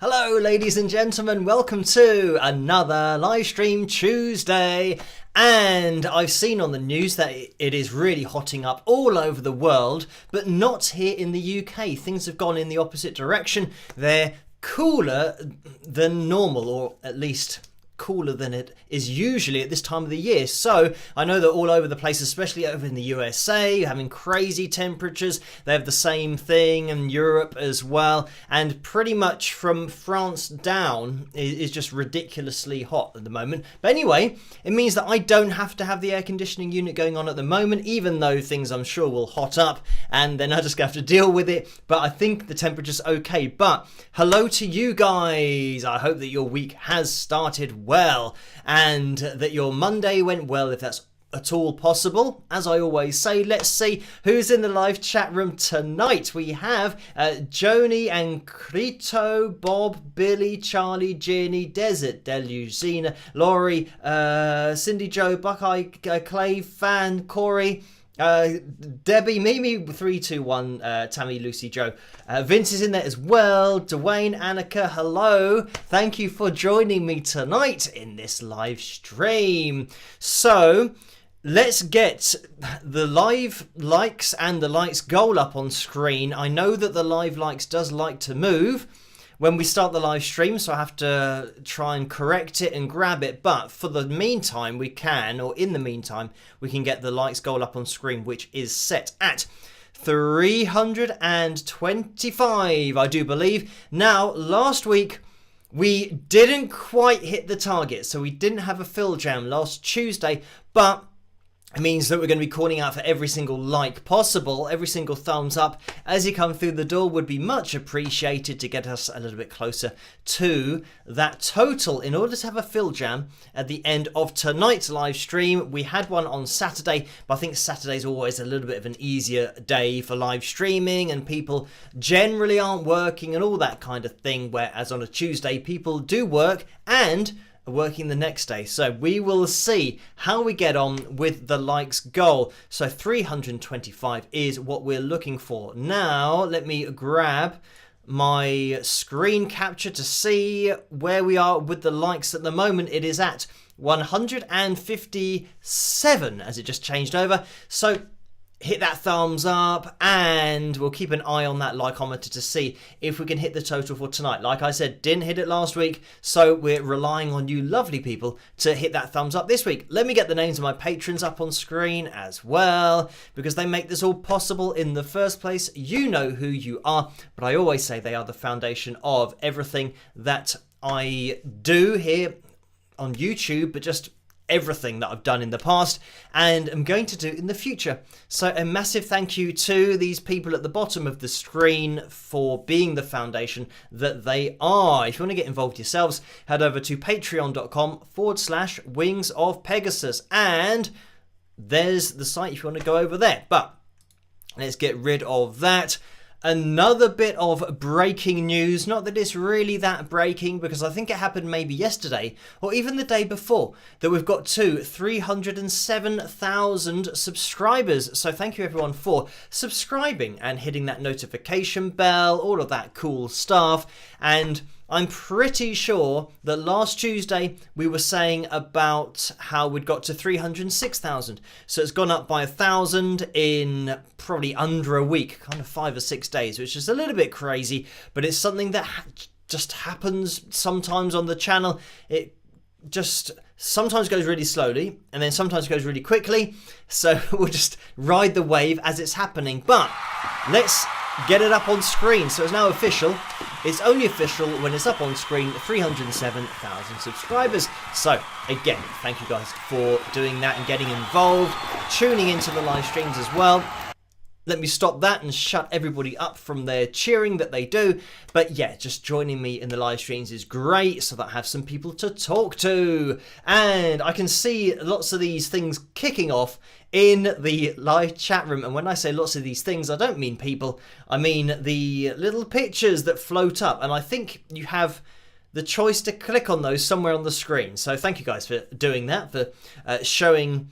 Hello ladies and gentlemen, welcome to another live stream Tuesday. And I've seen on the news that it is really hotting up all over the world, but not here in the UK. Things have gone in the opposite direction. They're cooler than normal, or at least cooler than it is usually at this time of the year. So I know that all over the place, especially over in the USA, you're having crazy temperatures. They have the same thing in Europe as well, and pretty much from France down is just ridiculously hot at the moment. But anyway, it means that I don't have to have the air conditioning unit going on at the moment, even though things I'm sure will hot up and then I just have to deal with it. But I think the temperature's okay. But hello to you guys. I hope that your week has started well and that your Monday went well, if that's at all possible. As I always say, let's see who's in the live chat room tonight. We have Joni and Crito, Bob, Billy, Charlie, Ginny, Desert, Deluzina, Laurie, Cindy Joe, Buckeye, Clay, Fan, Corey, Debbie, Mimi, 321, Tammy, Lucy, Joe. Vince is in there as well. Dwayne, Annika, hello. Thank you for joining me tonight in this live stream. So let's get the live likes and the likes goal up on screen. I know that the live likes does like to move when we start the live stream, so I have to try and correct it and grab it. But for the meantime, we can get the likes goal up on screen, which is set at 325, I do believe. Now, last week, we didn't quite hit the target, so we didn't have a fill jam last Tuesday, but it means that we're going to be calling out for every single like possible, every single thumbs up as you come through the door would be much appreciated to get us a little bit closer to that total in order to have a fill jam at the end of tonight's live stream. We had one on Saturday, but I think Saturday's always a little bit of an easier day for live streaming and people generally aren't working and all that kind of thing, whereas on a Tuesday people do work and working the next day. So we will see how we get on with the likes goal. So 325 is what we're looking for. Now let me grab my screen capture to see where we are with the likes. At the moment it is at 157 as it just changed over. So hit that thumbs up and we'll keep an eye on that likeometer to see if we can hit the total for tonight. Like I said, didn't hit it last week, so we're relying on you lovely people to hit that thumbs up this week. Let me get the names of my patrons up on screen as well, because they make this all possible in the first place. You know who you are, but I always say they are the foundation of everything that I do here on YouTube, but just everything that I've done in the past and I'm going to do in the future. So a massive thank you to these people at the bottom of the screen for being the foundation that they are. If you want to get involved yourselves, head over to patreon.com/Wings of Pegasus, and there's the site if you want to go over there. But let's get rid of that. Another bit of breaking news, not that it's really that breaking because I think it happened maybe yesterday or even the day before, that we've got to 307,000 subscribers. So thank you everyone for subscribing and hitting that notification bell, all of that cool stuff. And I'm pretty sure that last Tuesday we were saying about how we'd got to 306,000. So it's gone up by 1,000 in probably under a week, kind of 5 or 6 days, which is a little bit crazy, but it's something that just happens sometimes on the channel. It just sometimes goes really slowly and then sometimes goes really quickly. So we'll just ride the wave as it's happening. But let's get it up on screen. So it's now official. It's only official when it's up on screen, 307,000 subscribers. So again, thank you guys for doing that and getting involved, tuning into the live streams as well. Let me stop that and shut everybody up from their cheering that they do. But yeah, just joining me in the live streams is great so that I have some people to talk to. And I can see lots of these things kicking off in the live chat room. And when I say lots of these things, I don't mean people. I mean the little pictures that float up. And I think you have the choice to click on those somewhere on the screen. So thank you guys for doing that, for showing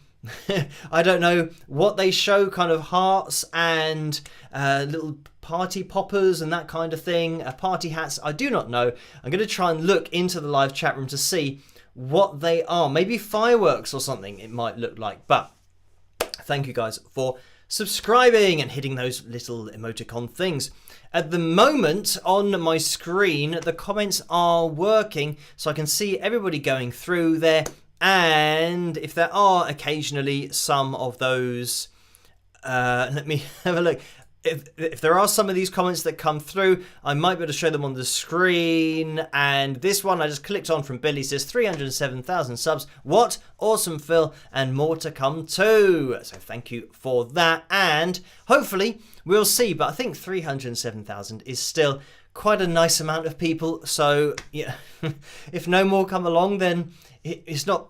I don't know what they show, kind of hearts and little party poppers and that kind of thing, party hats. I do not know. I'm going to try and look into the live chat room to see what they are. Maybe fireworks or something it might look like. But thank you guys for subscribing and hitting those little emoticon things. At the moment on my screen, the comments are working, so I can see everybody going through there. And if there are occasionally some of those, let me have a look. If there are some of these comments that come through, I might be able to show them on the screen. And this one I just clicked on from Billy says 307,000 subs. What? Awesome, Phil. And more to come too. So thank you for that. And hopefully we'll see. But I think 307,000 is still quite a nice amount of people. So yeah, if no more come along, then it's not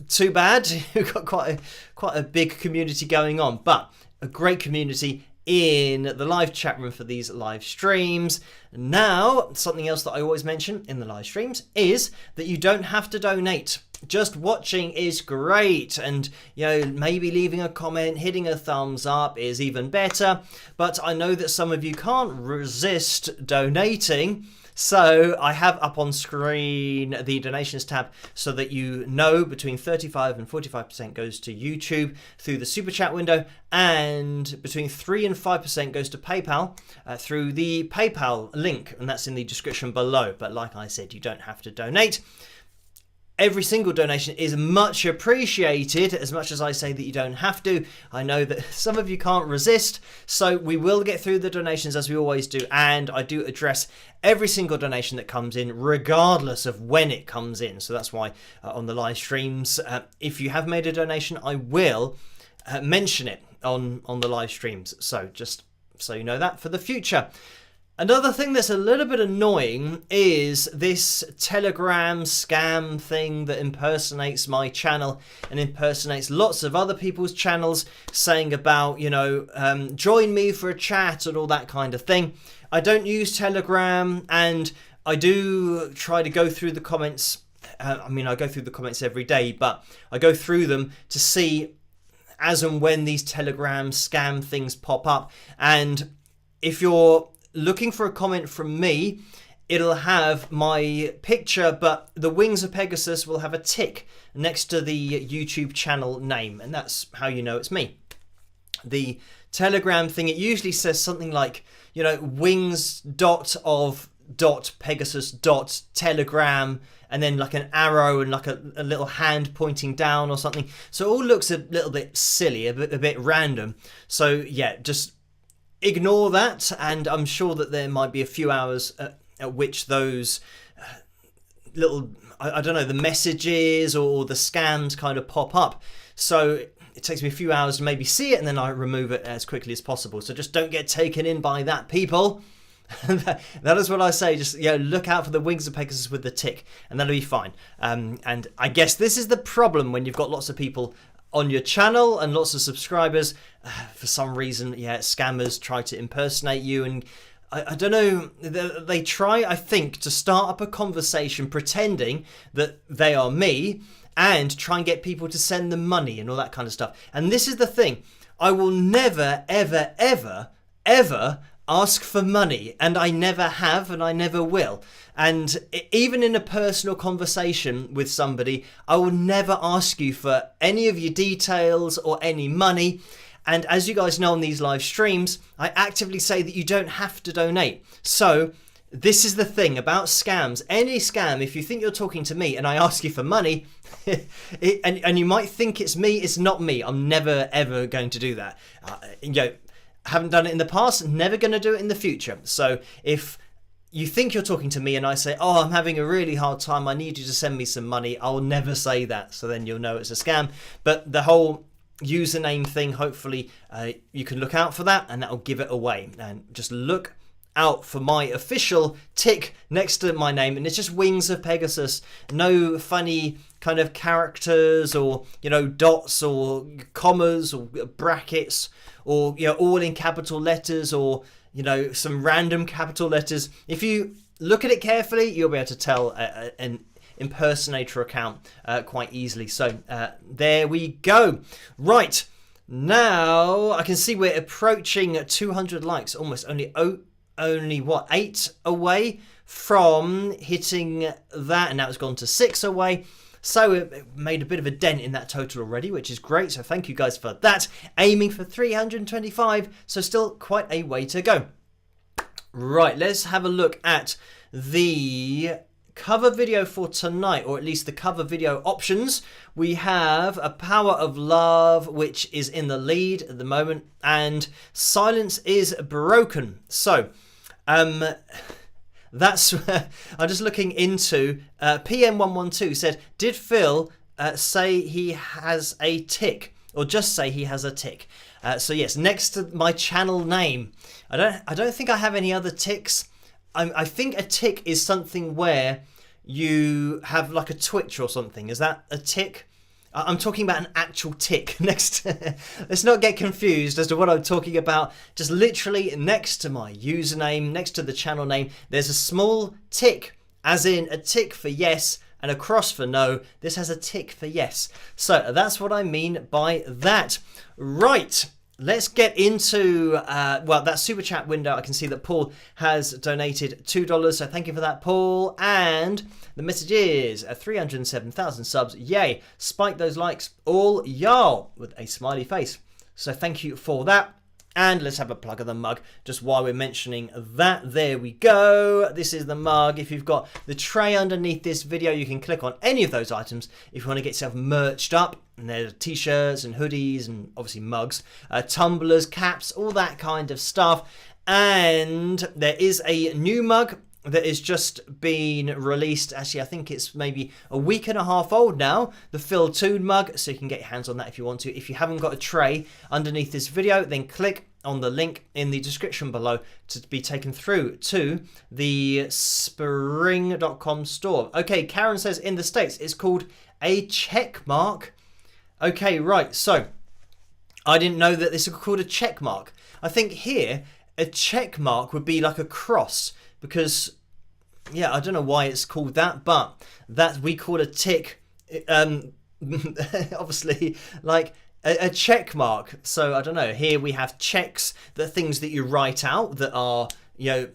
too bad. We've got quite a big community going on. But a great community in the live chat room for these live streams. Now, something else that I always mention in the live streams is that you don't have to donate. Just watching is great, and maybe leaving a comment, hitting a thumbs up is even better. But I know that some of you can't resist donating. So I have up on screen the donations tab so that you know between 35 and 45% goes to YouTube through the super chat window, and between 3 and 5% goes to PayPal through the PayPal link, and that's in the description below. But like I said, you don't have to donate. Every single donation is much appreciated, as much as I say that you don't have to. I know that some of you can't resist, so we will get through the donations as we always do, and I do address every single donation that comes in, regardless of when it comes in. So that's why on the live streams, if you have made a donation, I will mention it on the live streams. So just so you know that for the future. Another thing that's a little bit annoying is this Telegram scam thing that impersonates my channel and impersonates lots of other people's channels, saying about, join me for a chat and all that kind of thing. I don't use Telegram, and I do try to go through the comments. I go through the comments every day, but I go through them to see as and when these Telegram scam things pop up. And if you're looking for a comment from me, it'll have my picture, but the wings of Pegasus will have a tick next to the YouTube channel name, and that's how you know it's me. The Telegram thing, it usually says something like, wings of Pegasus Telegram, and then like an arrow and like a little hand pointing down or something. So it all looks a little bit silly, a bit random. So yeah, just ignore that, and I'm sure that there might be a few hours at which those little, I don't know, the messages or the scams kind of pop up. So it takes me a few hours to maybe see it, and then I remove it as quickly as possible. So just don't get taken in by that, people. That is what I say. Just look out for the wings of Pegasus with the tick, and that'll be fine. And I guess this is the problem when you've got lots of people on your channel and lots of subscribers. For some reason, scammers try to impersonate you, and I don't know, they try, I think, to start up a conversation pretending that they are me and try and get people to send them money and all that kind of stuff. And this is the thing, I will never, ever, ever, ever ask for money, and I never have, and I never will. And even in a personal conversation with somebody, I will never ask you for any of your details or any money. And as you guys know on these live streams, I actively say that you don't have to donate. So this is the thing about scams. Any scam, if you think you're talking to me and I ask you for money, and you might think it's me, it's not me. I'm never, ever going to do that. Haven't done it in the past, never going to do it in the future. So if you think you're talking to me and I say, oh, I'm having a really hard time, I need you to send me some money, I'll never say that. So then you'll know it's a scam. But the whole username thing, hopefully you can look out for that, and that'll give it away. And just look out for my official tick next to my name, and it's just Wings of Pegasus. No funny kind of characters or dots or commas or brackets or all in capital letters or some random capital letters. If you look at it carefully, you'll be able to tell an impersonator account quite easily. So there we go. Right, Now I can see we're approaching 200 likes, almost only what, 8 away from hitting that, and now it's gone to 6 away. So it made a bit of a dent in that total already, which is great. So thank you guys for that. Aiming for 325, so still quite a way to go. Right, let's have a look at the cover video for tonight, or at least the cover video options. We have A Power of Love, which is in the lead at the moment, and Silence is Broken. So that's I'm just looking into PM112 said, did Phil say he has a tick, or just say he has a tick? So yes, next to my channel name, I don't think I have any other ticks. I think a tick is something where you have like a twitch or something. Is that a tick? I'm talking about an actual tick next to, let's not get confused as to what I'm talking about. Just literally next to my username, next to the channel name, there's a small tick, as in a tick for yes and a cross for no. This has a tick for yes. So that's what I mean by that. Right. Let's get into, well, that super chat window. I can see that Paul has donated $2, so thank you for that, Paul. And the message is 307,000 subs. Yay. Spike those likes, all y'all, with a smiley face. So thank you for that. And let's have a plug of the mug just while we're mentioning that. There we go. This is the mug. If you've got the tray underneath this video, you can click on any of those items if you want to get yourself merched up. And there's t-shirts and hoodies and obviously mugs, tumblers, caps, all that kind of stuff. And there is a new mug that is just been released. Actually, I think it's maybe a week and a half old now, the Phil Toon mug, so you can get your hands on that if you want to. If you haven't got a tray underneath this video, then click on the link in the description below to be taken through to the spring.com store. Okay, Karen says in the States it's called a check mark. Okay, right, so I didn't know that this is called a check mark. I think here a check mark would be like a cross, because, yeah, I don't know why it's called that, but that we call a tick, obviously, like a check mark. So, I don't know, here we have checks, the things that you write out that are, you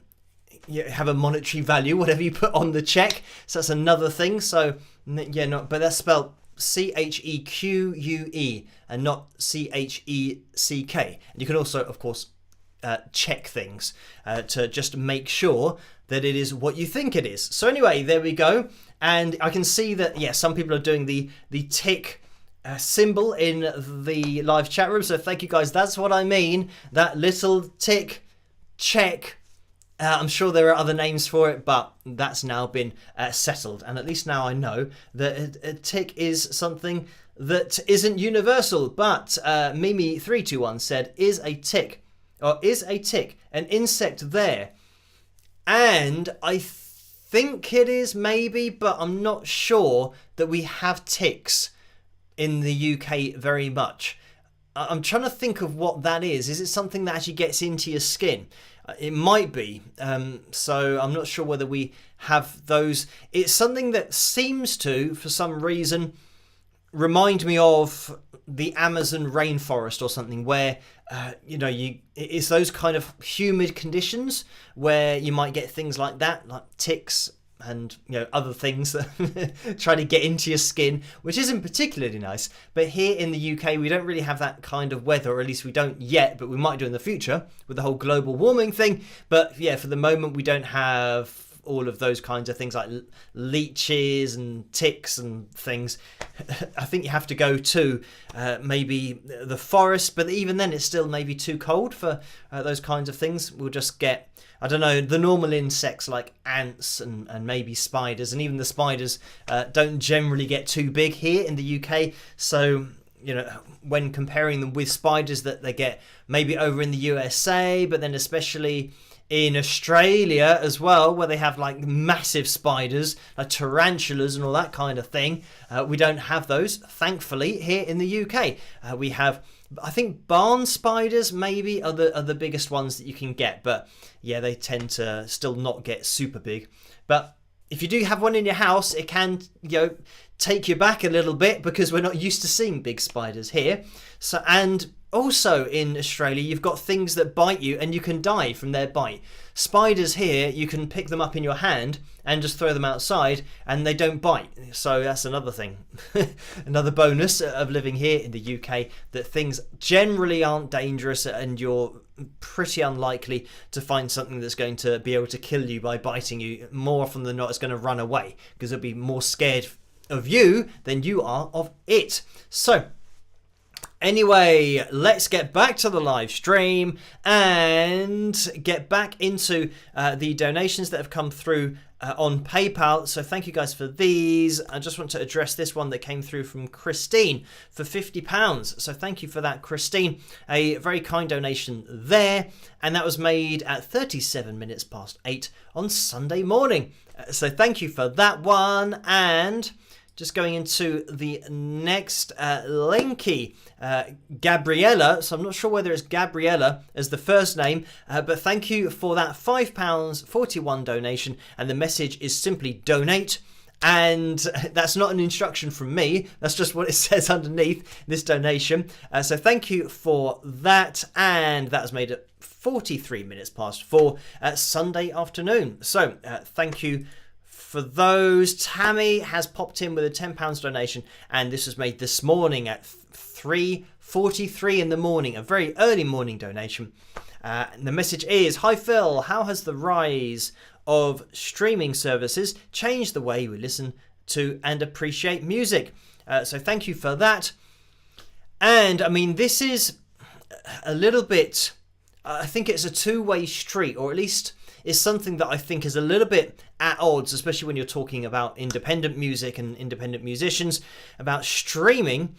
have a monetary value, whatever you put on the check. So that's another thing. So, yeah, no, but that's spelled CHEQUE and not CHECK. And you can also, of course, check things to just make sure that it is what you think it is. So anyway, there we go. And I can see that, yeah, some people are doing the tick symbol in the live chat room. So thank you guys. That's what I mean. That little tick check. I'm sure there are other names for it, but that's now been settled. And at least now I know that a tick is something that isn't universal. But Mimi321 said, is a tick an insect there? And I think it is, maybe, but I'm not sure that we have ticks in the UK very much. I'm trying to think of what that is. Is it something that actually gets into your skin? It might be. So I'm not sure whether we have those. It's something that seems to, for some reason, remind me of the Amazon rainforest or something, where it's those kind of humid conditions where you might get things like that, like ticks and other things that try to get into your skin, which isn't particularly nice. But here in the UK, we don't really have that kind of weather, or at least we don't yet, but we might do in the future with the whole global warming thing. But yeah, for the moment, we don't have all of those kinds of things like leeches and ticks and things. I think you have to go to maybe the forest, but even then it's still maybe too cold for those kinds of things. We'll just get, I don't know, the normal insects like ants and maybe spiders, and even the spiders don't generally get too big here in the UK. So, when comparing them with spiders that they get maybe over in the USA, but then especially in Australia as well, where they have like massive spiders, like tarantulas and all that kind of thing. We don't have those, thankfully, here in the UK. We have, I think, barn spiders maybe are the biggest ones that you can get. But yeah, they tend to still not get super big. But if you do have one in your house, it can, take you back a little bit, because we're not used to seeing big spiders here. So, and also in Australia, you've got things that bite you and you can die from their bite. Spiders here, you can pick them up in your hand and just throw them outside and they don't bite. So that's another thing. Another bonus of living here in the UK, that things generally aren't dangerous and you're pretty unlikely to find something that's going to be able to kill you by biting you. More often than not, it's going to run away because it'll be more scared of you than you are of it. So anyway, let's get back to the live stream and get back into the donations that have come through on PayPal. So thank you guys for these. I just want to address this one that came through from Christine for £50. So thank you for that, Christine. A very kind donation there. And that was made at 37 minutes past 8 on Sunday morning. So thank you for that one. And just going into the next linky, Gabriella. So I'm not sure whether it's Gabriella as the first name, but thank you for that £5.41 donation. And the message is simply donate. And that's not an instruction from me. That's just what it says underneath this donation. So thank you for that. And that was made at 43 minutes past 4 Sunday afternoon. So thank you for those. Tammy has popped in with a £10 donation, and this was made this morning at 3:43 in the morning, a very early morning donation. And the message is, hi Phil, how has the rise of streaming services changed the way we listen to and appreciate music? So thank you for that. And I mean, this is a little bit, I think it's a two-way street, or at least is something that I think is a little bit at odds, especially when you're talking about independent music and independent musicians. About streaming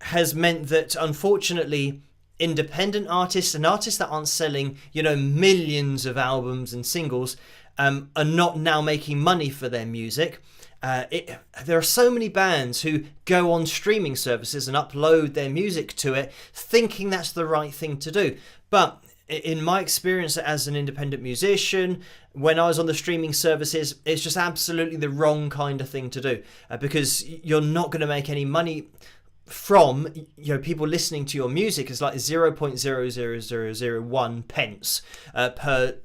has meant that, unfortunately, independent artists and artists that aren't selling, millions of albums and singles are not now making money for their music. There are so many bands who go on streaming services and upload their music to it thinking that's the right thing to do. But in my experience as an independent musician, when I was on the streaming services, it's just absolutely the wrong kind of thing to do, because you're not going to make any money from people listening to your music. It's like 0.00001 pence per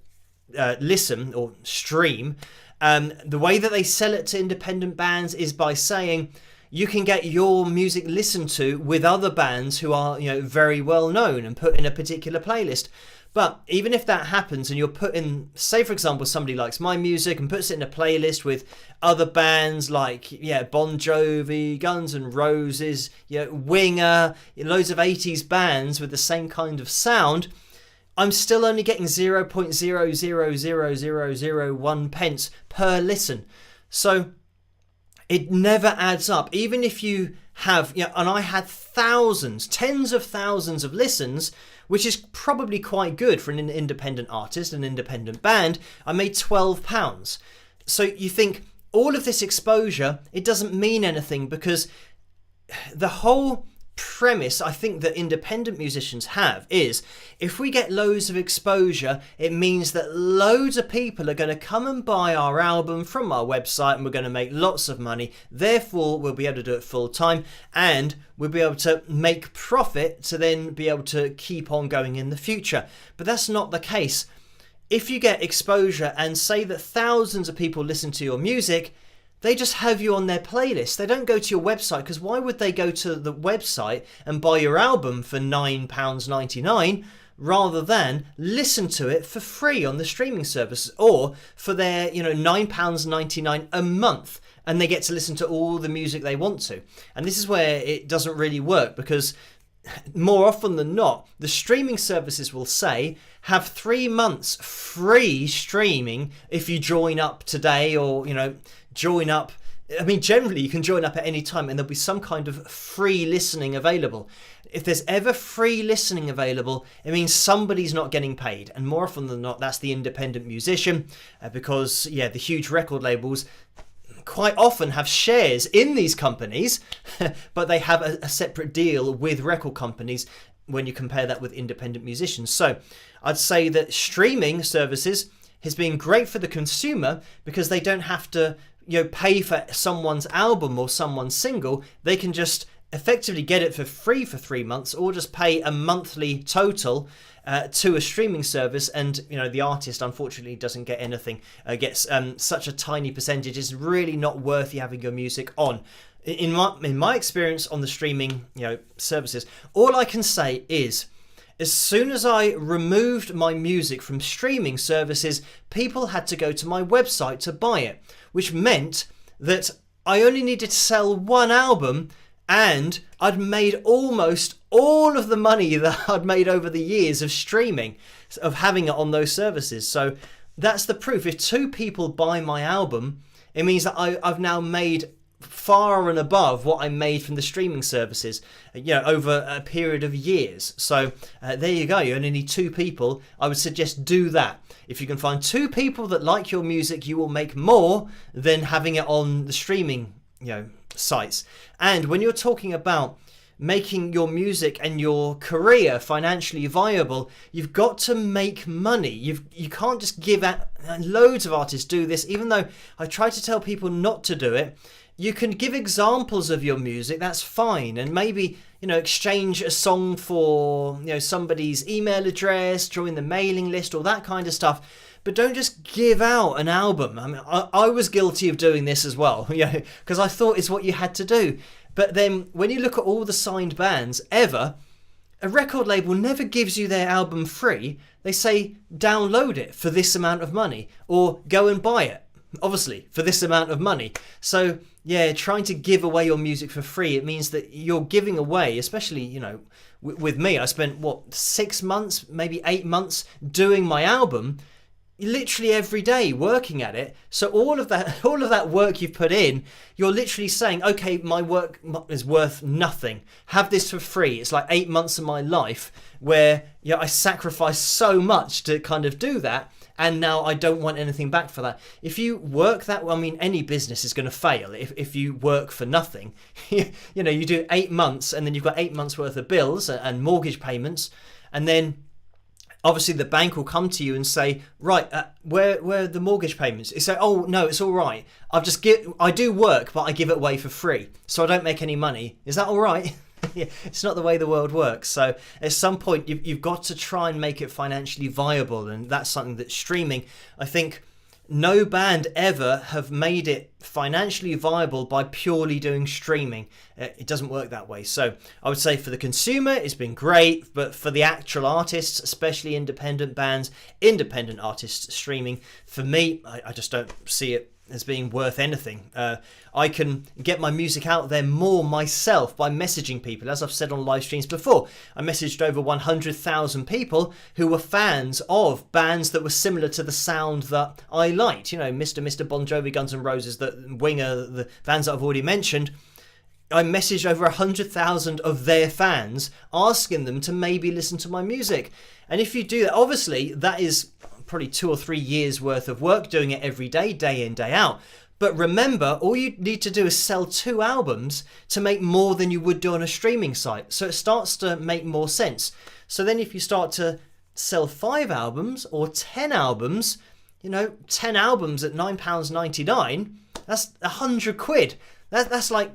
listen or stream. The way that they sell it to independent bands is by saying you can get your music listened to with other bands who are, very well known and put in a particular playlist. But even if that happens and you're put in, say for example, somebody likes my music and puts it in a playlist with other bands like, Bon Jovi, Guns N' Roses, Winger, loads of 80s bands with the same kind of sound, I'm still only getting 0.00001 pence per listen. So it never adds up. Even if you have, and I had thousands, tens of thousands of listens, which is probably quite good for an independent artist, an independent band. I made £12. So you think all of this exposure, it doesn't mean anything, because the whole premise I think that independent musicians have is, if we get loads of exposure, it means that loads of people are going to come and buy our album from our website and we're going to make lots of money. Therefore, we'll be able to do it full time and we'll be able to make profit to then be able to keep on going in the future. But that's not the case. If you get exposure and say that thousands of people listen to your music, they just have you on their playlist. They don't go to your website, because why would they go to the website and buy your album for £9.99 rather than listen to it for free on the streaming service, or for their £9.99 a month, and they get to listen to all the music they want to. And this is where it doesn't really work, because more often than not, the streaming services will say, have 3 months free streaming if you join up today, or join up. I mean, generally you can join up at any time and there'll be some kind of free listening available. If there's ever free listening available, it means somebody's not getting paid, and more often than not that's the independent musician, because the huge record labels quite often have shares in these companies but they have a separate deal with record companies when you compare that with independent musicians. So I'd say that streaming services has been great for the consumer, because they don't have to pay for someone's album or someone's single. They can just effectively get it for free for 3 months, or just pay a monthly total to a streaming service, and the artist unfortunately doesn't get anything, gets such a tiny percentage. It's really not worth you having your music on. In my experience on the streaming services, all I can say is, as soon as I removed my music from streaming services, people had to go to my website to buy it, which meant that I only needed to sell one album, and I'd made almost all of the money that I'd made over the years of streaming, of having it on those services. So that's the proof. If 2 people buy my album, it means that I've now made far and above what I made from the streaming services, over a period of years. So there you go. You only need 2 people. I would suggest do that. If you can find 2 people that like your music, you will make more than having it on the streaming, sites. And when you're talking about making your music and your career financially viable, you've got to make money. You can't just give out. Loads of artists do this, even though I try to tell people not to do it. You can give examples of your music, that's fine, and maybe exchange a song for somebody's email address, join the mailing list, all that kind of stuff. But don't just give out an album. I mean, I was guilty of doing this as well, because I thought it's what you had to do. But then when you look at all the signed bands ever, a record label never gives you their album free. They say download it for this amount of money, or go and buy it, obviously, for this amount of money. So yeah, trying to give away your music for free, it means that you're giving away, especially, with me, I spent 6 months, maybe 8 months doing my album, literally every day working at it. So all of that work you've put in, you're literally saying, okay, my work is worth nothing. Have this for free. It's like 8 months of my life where I sacrificed so much to kind of do that, and now I don't want anything back for that. If you work that, any business is going to fail if you work for nothing. You do 8 months, and then you've got 8 months worth of bills and mortgage payments, and then obviously the bank will come to you and say, right, where are the mortgage payments? You say, oh no, it's all right. I do work, but I give it away for free, so I don't make any money. Is that all right? Yeah, it's not the way the world works. So at some point you've got to try and make it financially viable, and that's something that streaming, I think no band ever have made it financially viable by purely doing streaming. It doesn't work that way. So I would say for the consumer, it's been great, but for the actual artists, especially independent bands, independent artists streaming, for me, I just don't see it as being worth anything. I can get my music out there more myself by messaging people. As I've said on live streams before, I messaged over 100,000 people who were fans of bands that were similar to the sound that I liked. Mr. Bon Jovi, Guns N' Roses, the Winger, the bands that I've already mentioned. I messaged over 100,000 of their fans, asking them to maybe listen to my music. And if you do that, obviously that is probably 2 or 3 years worth of work doing it every day, day in, day out. But remember, all you need to do is sell 2 albums to make more than you would do on a streaming site. So it starts to make more sense. So then if you start to sell 5 albums or 10 albums, 10 albums at £9.99, that's £100. That's like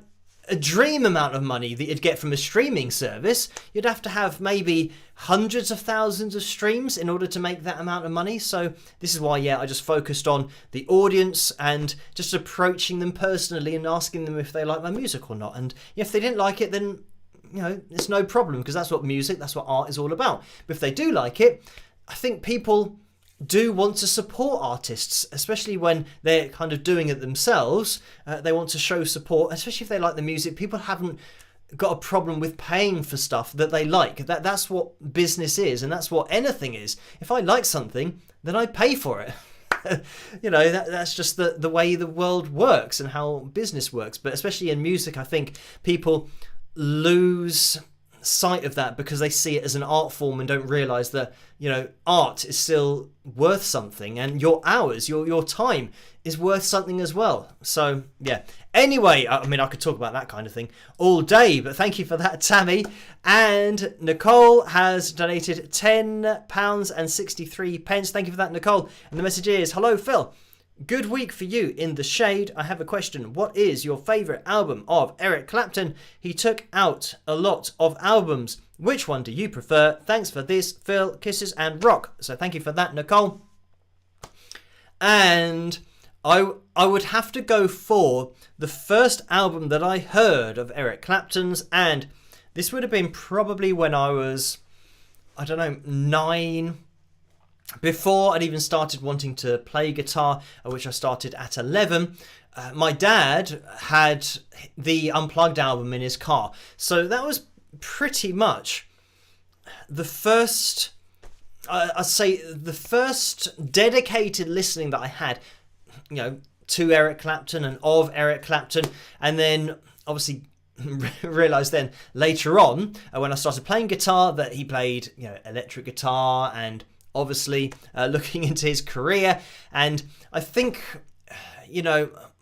a dream amount of money that you'd get from a streaming service. You'd have to have maybe hundreds of thousands of streams in order to make that amount of money. So this is why, I just focused on the audience and just approaching them personally and asking them if they like my music or not. And if they didn't like it, then, it's no problem, because that's what music, that's what art is all about. But if they do like it, I think people do want to support artists, especially when they're kind of doing it themselves. They want to show support, especially if they like the music. People haven't got a problem with paying for stuff that they like. That's what business is, and that's what anything is. If I like something, then I pay for it. That's just the way the world works and how business works. But especially in music, I think people lose sight of that because they see it as an art form and don't realize that art is still worth something, and your hours, your time is worth something as well. So anyway, I could talk about that kind of thing all day, but thank you for that, Tammy. And Nicole has donated £10.63. Thank you for that, Nicole. And the message is, hello Phil, Good week for you in the shade. I have a question. What is your favourite album of Eric Clapton? He took out a lot of albums. Which one do you prefer? Thanks for this, Phil. Kisses and rock. So thank you for that, Nicole. And I would have to go for the first album that I heard of Eric Clapton's, and this would have been probably when I was, 9, before I'd even started wanting to play guitar, which I started at 11. My dad had the Unplugged album in his car, so that was pretty much the first, I'd say the first dedicated listening that I had, to Eric Clapton and of Eric Clapton. And then obviously realised then later on when I started playing guitar that he played electric guitar, and obviously looking into his career. And I think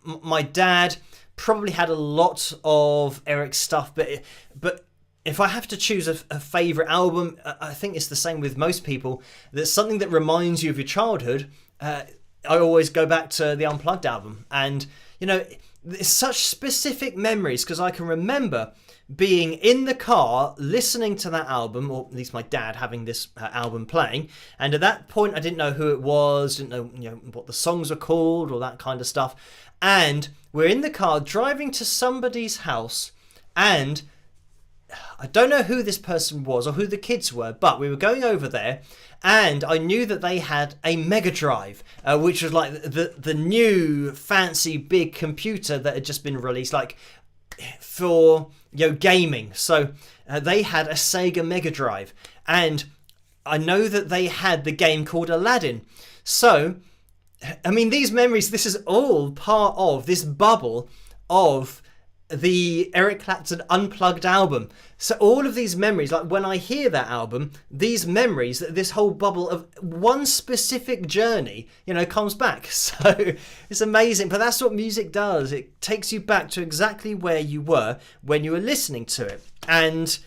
my dad probably had a lot of Eric's stuff, but if I have to choose a favourite album, I think it's the same with most people. There's something that reminds you of your childhood. I always go back to the Unplugged album, and it's such specific memories, because I can remember being in the car listening to that album, or at least my dad having this album playing, and at that point I didn't know who it was, didn't know what the songs were called or that kind of stuff, and we're in the car driving to somebody's house, and I don't know who this person was or who the kids were, but we were going over there, and I knew that they had a Mega Drive, which was like the new fancy big computer that had just been released, like for gaming. So they had a Sega Mega Drive, and I know that they had the game called Aladdin. So I mean, these memories, this is all part of this bubble of the Eric Clapton Unplugged album. So all of these memories, like when I hear that album, these memories, this whole bubble of one specific journey, comes back. So it's amazing. But that's what music does. It takes you back to exactly where you were when you were listening to it. And,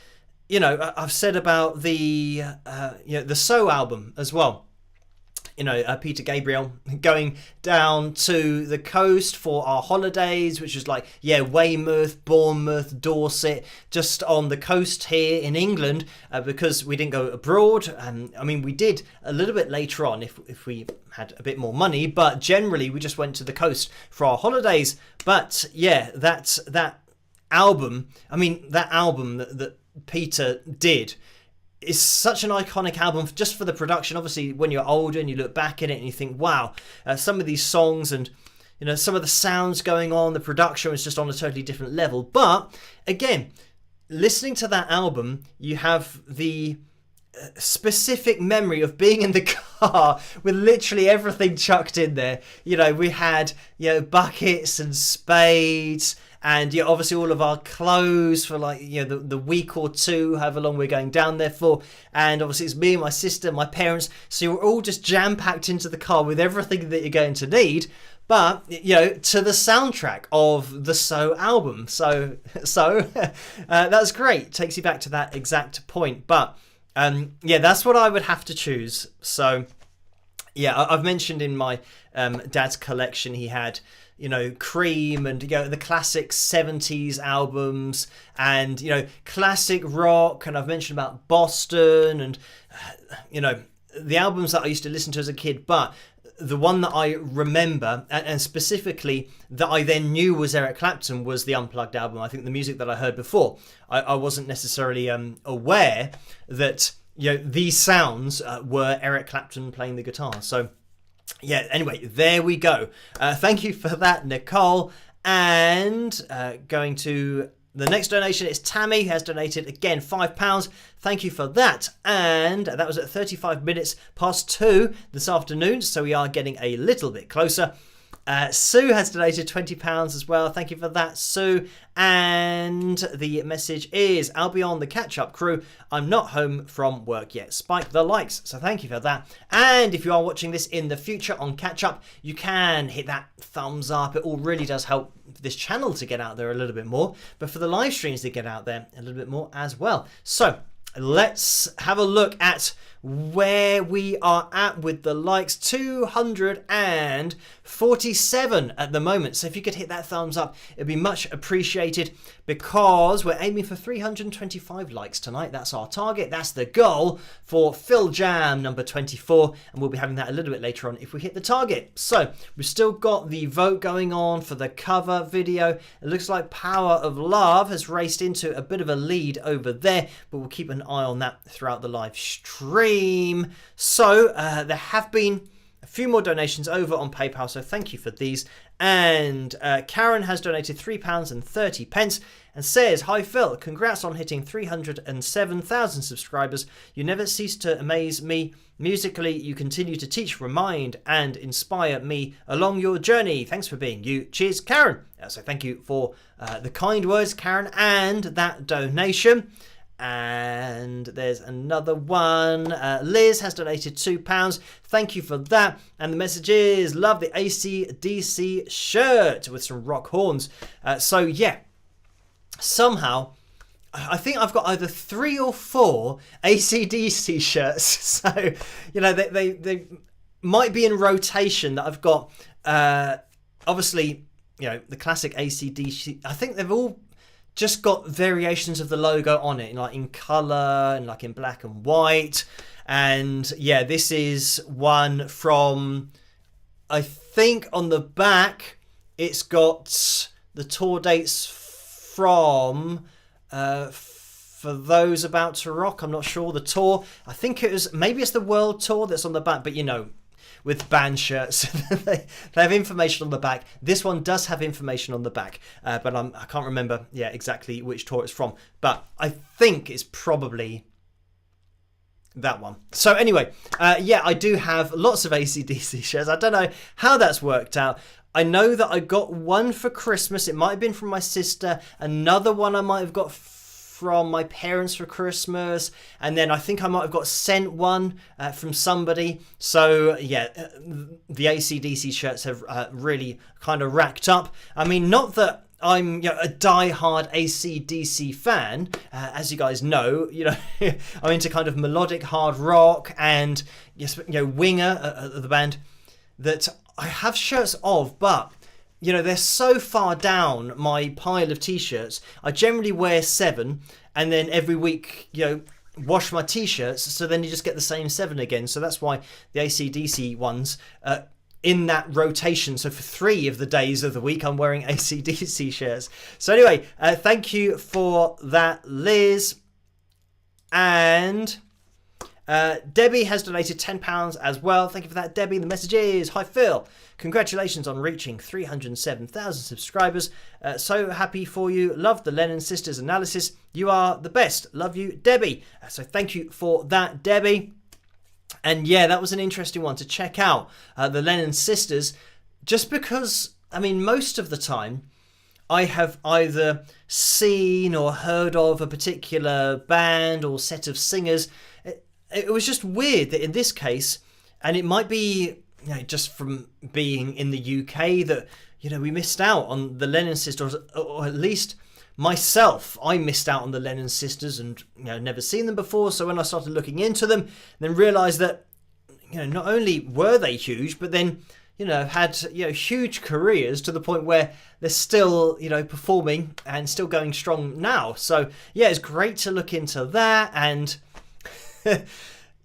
I've said about the So album as well. Peter Gabriel going down to the coast for our holidays, which was like, Weymouth, Bournemouth, Dorset, just on the coast here in England, because we didn't go abroad. We did a little bit later on if we had a bit more money, but generally we just went to the coast for our holidays. But that album, that album that Peter did, is such an iconic album just for the production. Obviously, when you're older and you look back at it and you think, wow, some of these songs and some of the sounds going on, the production was just on a totally different level. But again, listening to that album, you have the specific memory of being in the car with literally everything chucked in there. We had buckets and spades, and obviously all of our clothes for the week or two, however long we're going down there for. And obviously it's me and my sister, my parents. So you're all just jam-packed into the car with everything that you're going to need. But, to the soundtrack of the So album. So that's great. Takes you back to that exact point. But, that's what I would have to choose. So, I've mentioned in my dad's collection he had Cream and the classic 70s albums, and classic rock, and I've mentioned about Boston and the albums that I used to listen to as a kid. But the one that I remember, and specifically that I then knew was Eric Clapton, was the Unplugged album. I think the music that I heard before, I wasn't necessarily aware that these sounds were Eric Clapton playing the guitar. So anyway, there we go. Thank you for that, Nicole. And going to the next donation, it's Tammy, who has donated again £5. Thank you for that. And that was at 35 minutes past 2 this afternoon, so we are getting a little bit closer. Sue has donated £20 as well. Thank you for that, Sue. And the message is, I'll be on the catch-up crew. I'm not home from work yet. Spike the likes. So thank you for that. And if you are watching this in the future on catch-up, you can hit that thumbs up. It all really does help this channel to get out there a little bit more, but for the live streams to get out there a little bit more as well. So let's have a look at where we are at with the likes. 247 at the moment. So if you could hit that thumbs up, it'd be much appreciated, because we're aiming for 325 likes tonight. That's our target. That's the goal for Phil Jam number 24. And we'll be having that a little bit later on if we hit the target. So we've still got the vote going on for the cover video. It looks like Power of Love has raced into a bit of a lead over there, but we'll keep an eye on that throughout the live stream. So there have been a few more donations over on PayPal, so thank you for these. And Karen has donated £3.30 and says, "Hi Phil, congrats on hitting 307,000 subscribers. You never cease to amaze me. Musically, you continue to teach, remind and inspire me along your journey. Thanks for being you. Cheers, Karen." So thank you for the kind words, Karen, and that donation. And there's another one. Liz has donated £2. Thank you for that. And the message is, love the AC/DC shirt with some rock horns. So yeah, somehow I think I've got either 3 or 4 AC/DC shirts. So, you know, they might be in rotation that I've got. Obviously, you know, the classic AC/DC. I think they've all just got variations of the logo on it, like in colour and like in black and white. And yeah, this is one from, I think on the back, it's got the tour dates from, for those about to rock. I'm not sure the tour. I think it was, maybe it's the world tour that's on the back, but you know, with band shirts, they have information on the back. This one does have information on the back, but I can't remember exactly which tour it's from. But I think it's probably that one. So anyway, I do have lots of AC/DC shirts. I don't know how that's worked out. I know that I got one for Christmas. It might have been from my sister. Another one I might have got from my parents for Christmas, and then I think I might have got sent one from somebody. So yeah, the AC/DC shirts have really kind of racked up. I mean, not that I'm a die-hard AC/DC fan, as you guys know. I'm into kind of melodic hard rock, and yes, Winger, the band that I have shirts of, but they're so far down my pile of t-shirts. I generally wear 7, and then every week, wash my t-shirts, so then you just get the same 7 again. So that's why the AC/DC ones in that rotation. So for 3 of the days of the week, I'm wearing AC/DC shirts. So anyway, thank you for that, Liz. And Debbie has donated £10 as well. Thank you for that, Debbie. The message is, "Hi Phil, congratulations on reaching 307,000 subscribers. So happy for you. Love the Lennon Sisters analysis. You are the best. Love you, Debbie." So thank you for that, Debbie. And yeah, that was an interesting one to check out, the Lennon Sisters, just because, I mean, most of the time I have either seen or heard of a particular band or set of singers. It was just weird that in this case, and it might be just from being in the UK, that we missed out on the Lennon Sisters, or at least myself, I missed out on the Lennon Sisters and never seen them before. So when I started looking into them, then realised that not only were they huge, but then had huge careers to the point where they're still performing and still going strong now. So yeah, it's great to look into that. And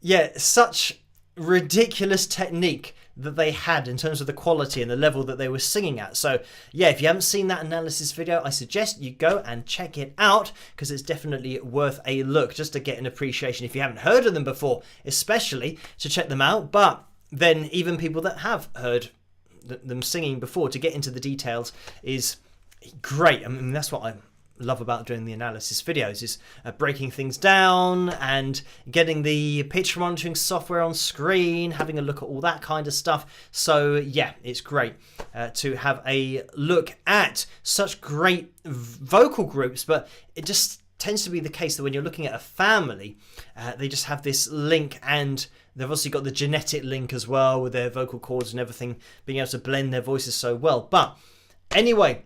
yeah, such ridiculous technique that they had in terms of the quality and the level that they were singing at. So yeah, if you haven't seen that analysis video, I suggest you go and check it out, because it's definitely worth a look, just to get an appreciation if you haven't heard of them before, especially to check them out. But then even people that have heard them singing before, to get into the details is great. I mean, that's what I love about doing the analysis videos, is breaking things down and getting the picture monitoring software on screen, having a look at all that kind of stuff. So yeah, it's great to have a look at such great vocal groups. But it just tends to be the case that when you're looking at a family, they just have this link, and they've also got the genetic link as well with their vocal cords and everything, being able to blend their voices so well. But anyway,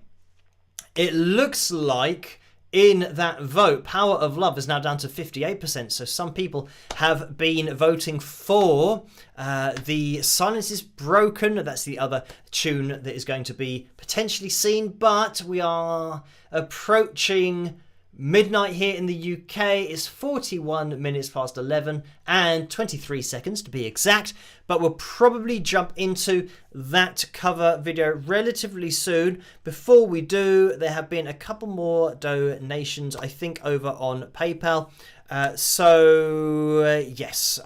it looks like in that vote. Power of Love is now down to 58%. So some people have been voting for the Silence is Broken. That's the other tune that is going to be potentially seen. But we are approaching midnight here in the UK. It's 41 minutes past 11 and 23 seconds to be exact, but we'll probably jump into that cover video relatively soon. Before we do, there have been a couple more donations, I think, over on PayPal. Yes,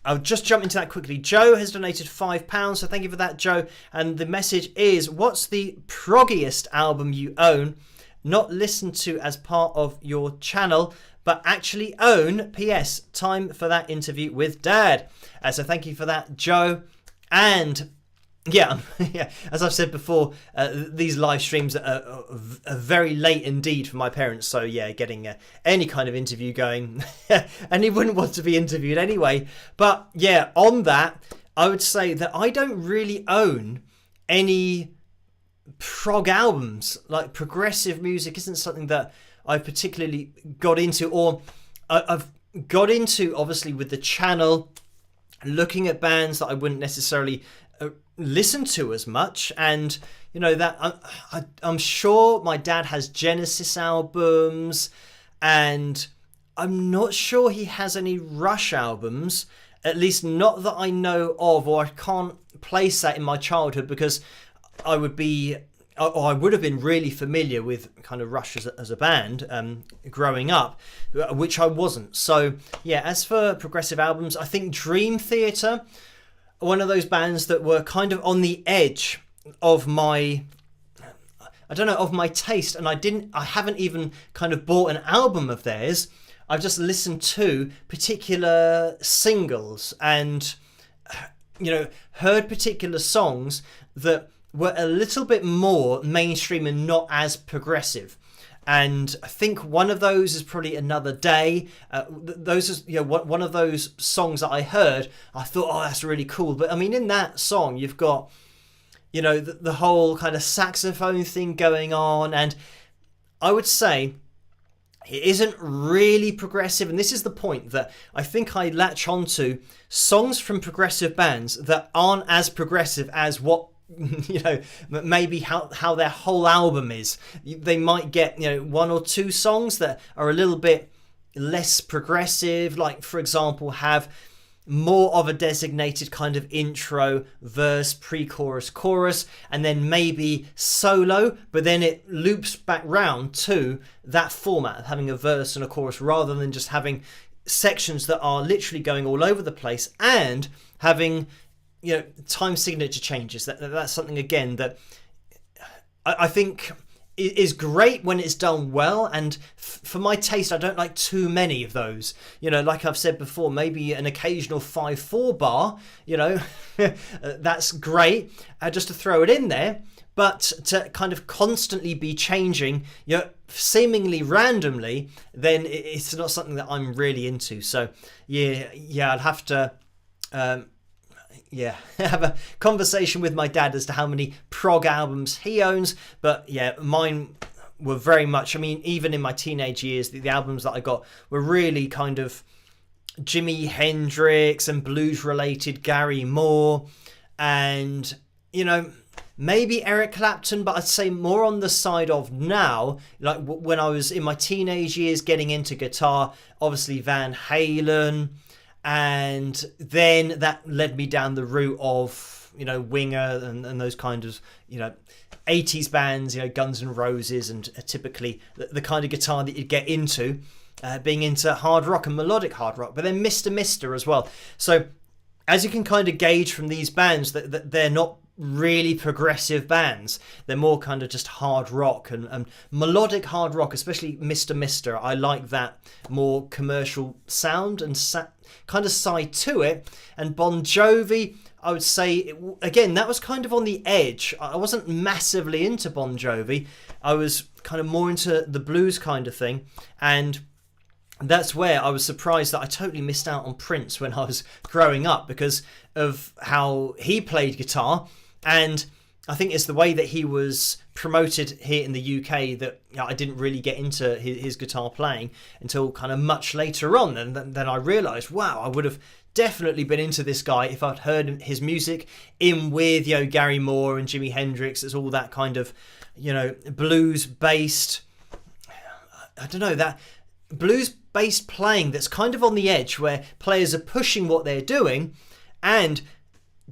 I'll just jump into that quickly. Joe has donated £5, so thank you for that, Joe. And the message is, what's the proggiest album you own, not listened to as part of your channel, but actually own? PS, time for that interview with Dad. So thank you for that, Joe. And yeah, as I've said before, these live streams are very late indeed for my parents. So yeah, getting any kind of interview going, and he wouldn't want to be interviewed anyway. But yeah, on that, I would say that I don't really own any prog albums. Like, progressive music isn't something that I've particularly got into, or I've got into obviously with the channel, looking at bands that I wouldn't necessarily listen to as much. And you know that I'm sure my dad has Genesis albums, and I'm not sure he has any Rush albums, at least not that I know of, or I can't place that in my childhood, because I would have been really familiar with kind of Rush as a band growing up, which I wasn't. So yeah, as for progressive albums, I think Dream Theater, one of those bands that were kind of on the edge of my taste, and I haven't even kind of bought an album of theirs. I've just listened to particular singles and, you know, heard particular songs that were a little bit more mainstream and not as progressive. And I think one of those is probably Another Day. Those is, you know, one of those songs that I heard, I thought, oh, that's really cool. But I mean, in that song, you've got, you know, the whole kind of saxophone thing going on, and I would say it isn't really progressive. And this is the point that I think I latch onto songs from progressive bands that aren't as progressive as what, you know, maybe how their whole album is. They might get, you know, one or two songs that are a little bit less progressive, like for example have more of a designated kind of intro, verse, pre-chorus, chorus, and then maybe solo, but then it loops back round to that format of having a verse and a chorus, rather than just having sections that are literally going all over the place and having, you know, time signature changes. That's something, again, that I think is great when it's done well, and for my taste, I don't like too many of those. You know, like I've said before, maybe an occasional 5/4 bar, you know, that's great, just to throw it in there. But to kind of constantly be changing, you know, seemingly randomly, then it's not something that I'm really into. So yeah, I'd have to have a conversation with my dad as to how many prog albums he owns. But yeah, mine were very much, I mean, even in my teenage years, the albums that I got were really kind of Jimi Hendrix and blues related, Gary Moore, and, you know, maybe Eric Clapton, but I'd say more on the side of now, like when I was in my teenage years getting into guitar, obviously Van Halen. And then that led me down the route of, you know, Winger and those kind of, you know, 80s bands, you know, Guns N' Roses, and typically the kind of guitar that you get into, being into hard rock and melodic hard rock, but then Mr. as well. So as you can kind of gauge from these bands, that they're not really progressive bands. They're more kind of just hard rock and melodic hard rock, especially Mr. I like that more commercial sound and kind of side to it. And Bon Jovi, I would say, again, that was kind of on the edge. I wasn't massively into Bon Jovi. I was kind of more into the blues kind of thing, and that's where I was surprised that I totally missed out on Prince when I was growing up, because of how he played guitar. And I think it's the way that he was promoted here in the UK that I didn't really get into his guitar playing until kind of much later on. And then I realised, wow, I would have definitely been into this guy if I'd heard his music in with, Gary Moore and Jimi Hendrix. It's all that kind of, blues-based, I don't know, that blues-based playing that's kind of on the edge, where players are pushing what they're doing and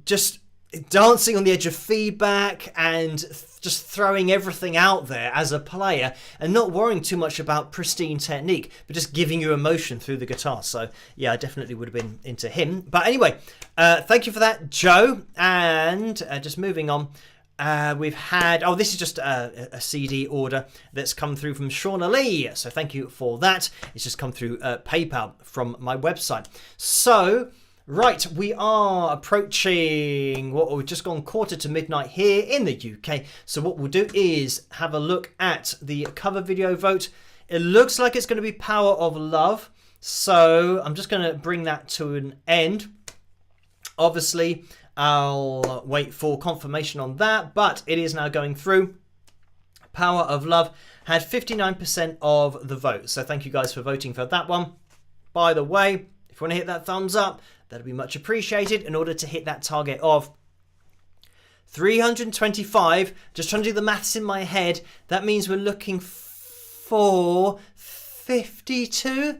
just dancing on the edge of feedback and just throwing everything out there as a player and not worrying too much about pristine technique, but just giving you emotion through the guitar. So yeah, I definitely would have been into him. But anyway, thank you for that, Joe. And just moving on, we've had, this is just a CD order that's come through from Shauna Lee. So thank you for that. It's just come through PayPal from my website. So right, we are approaching we've just gone quarter to midnight here in the UK. So what we'll do is have a look at the cover video vote. It looks like it's going to be Power of Love. So I'm just going to bring that to an end. Obviously, I'll wait for confirmation on that, but it is now going through. Power of Love had 59% of the vote. So thank you guys for voting for that one. By the way, if you want to hit that thumbs up, that'd be much appreciated in order to hit that target of 325. Just trying to do the maths in my head. That means we're looking for 52.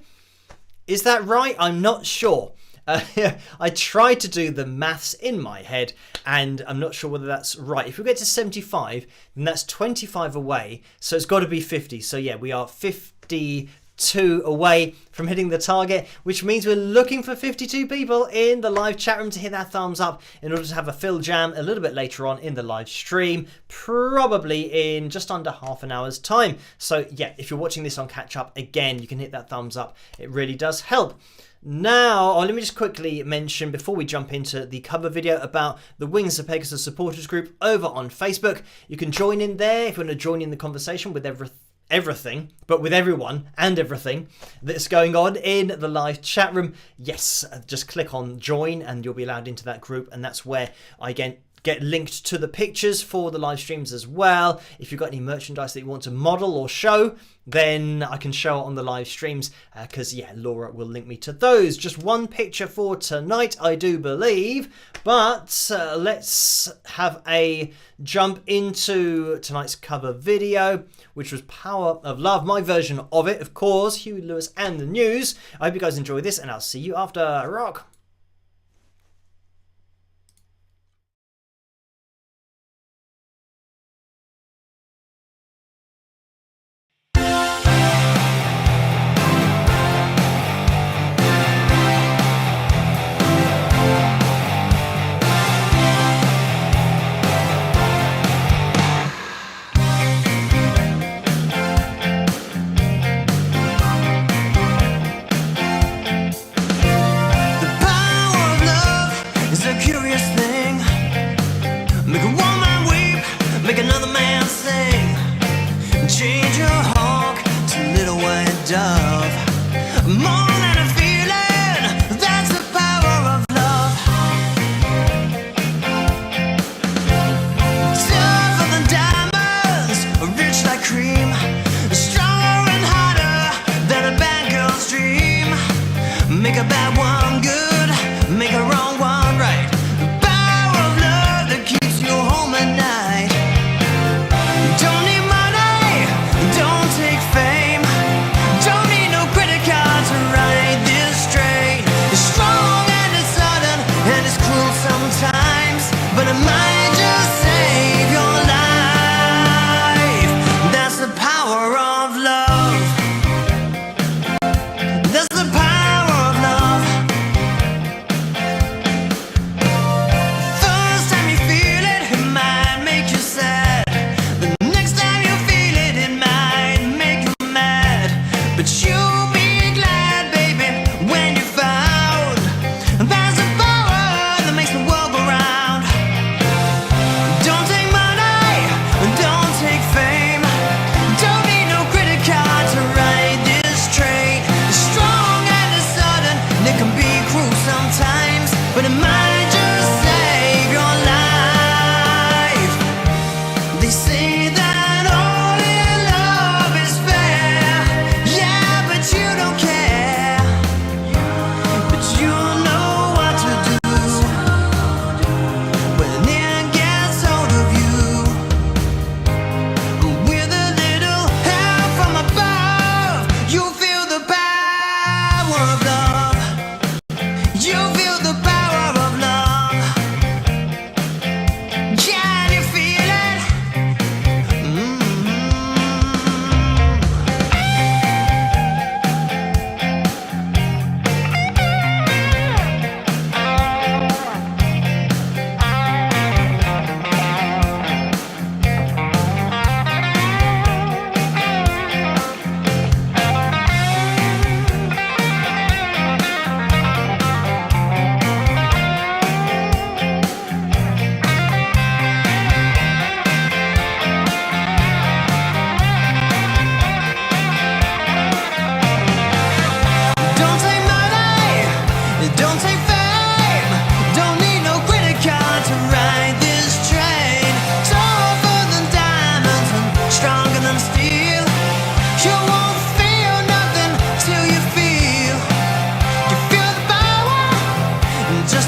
Is that right? I'm not sure. I tried to do the maths in my head and I'm not sure whether that's right. If we get to 75, then that's 25 away. So it's got to be 50. So yeah, we are 52 away from hitting the target, which means we're looking for 52 people in the live chat room to hit that thumbs up in order to have a Phil Jam a little bit later on in the live stream, probably in just under half an hour's time. So yeah, if you're watching this on catch up, again, you can hit that thumbs up. It really does help. Now, let me just quickly mention before we jump into the cover video about the Wings of Pegasus supporters group over on Facebook. You can join in there if you want to join in the conversation with everything, but with everyone and everything that's going on in the live chat room. Yes, just click on join and you'll be allowed into that group, and that's where I get linked to the pictures for the live streams as well. If you've got any merchandise that you want to model or show, then I can show it on the live streams because yeah, Laura will link me to those. Just one picture for tonight, I do believe, but let's have a jump into tonight's cover video, which was Power of Love, my version of it, of course, Huey Lewis and the News. I hope you guys enjoy this and I'll see you after. Rock! The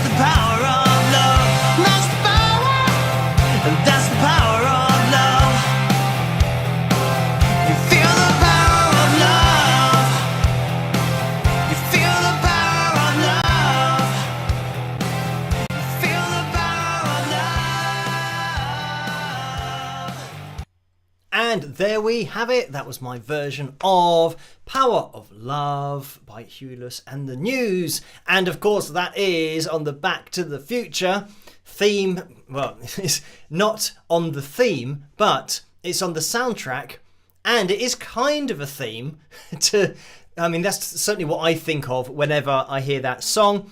the power of love. That's the power. That's the power of love. You feel the power of love. You feel the power of love. You feel the power of love. And there we have it. That was my version of Power of Love by Huey Lewis and the News. And of course, that is on the Back to the Future theme. Well, it's not on the theme, but it's on the soundtrack. And it is kind of a theme to, I mean, that's certainly what I think of whenever I hear that song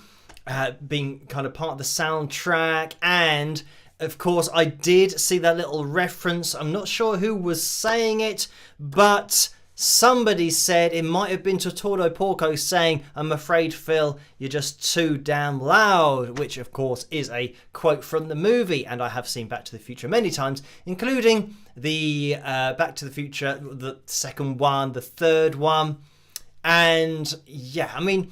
being kind of part of the soundtrack. And of course, I did see that little reference. I'm not sure who was saying it, but somebody said, it might have been Tortoro Porco saying, "I'm afraid, Phil, you're just too damn loud," which of course is a quote from the movie. And I have seen Back to the Future many times, including the Back to the Future, the second one, the third one. And yeah, I mean,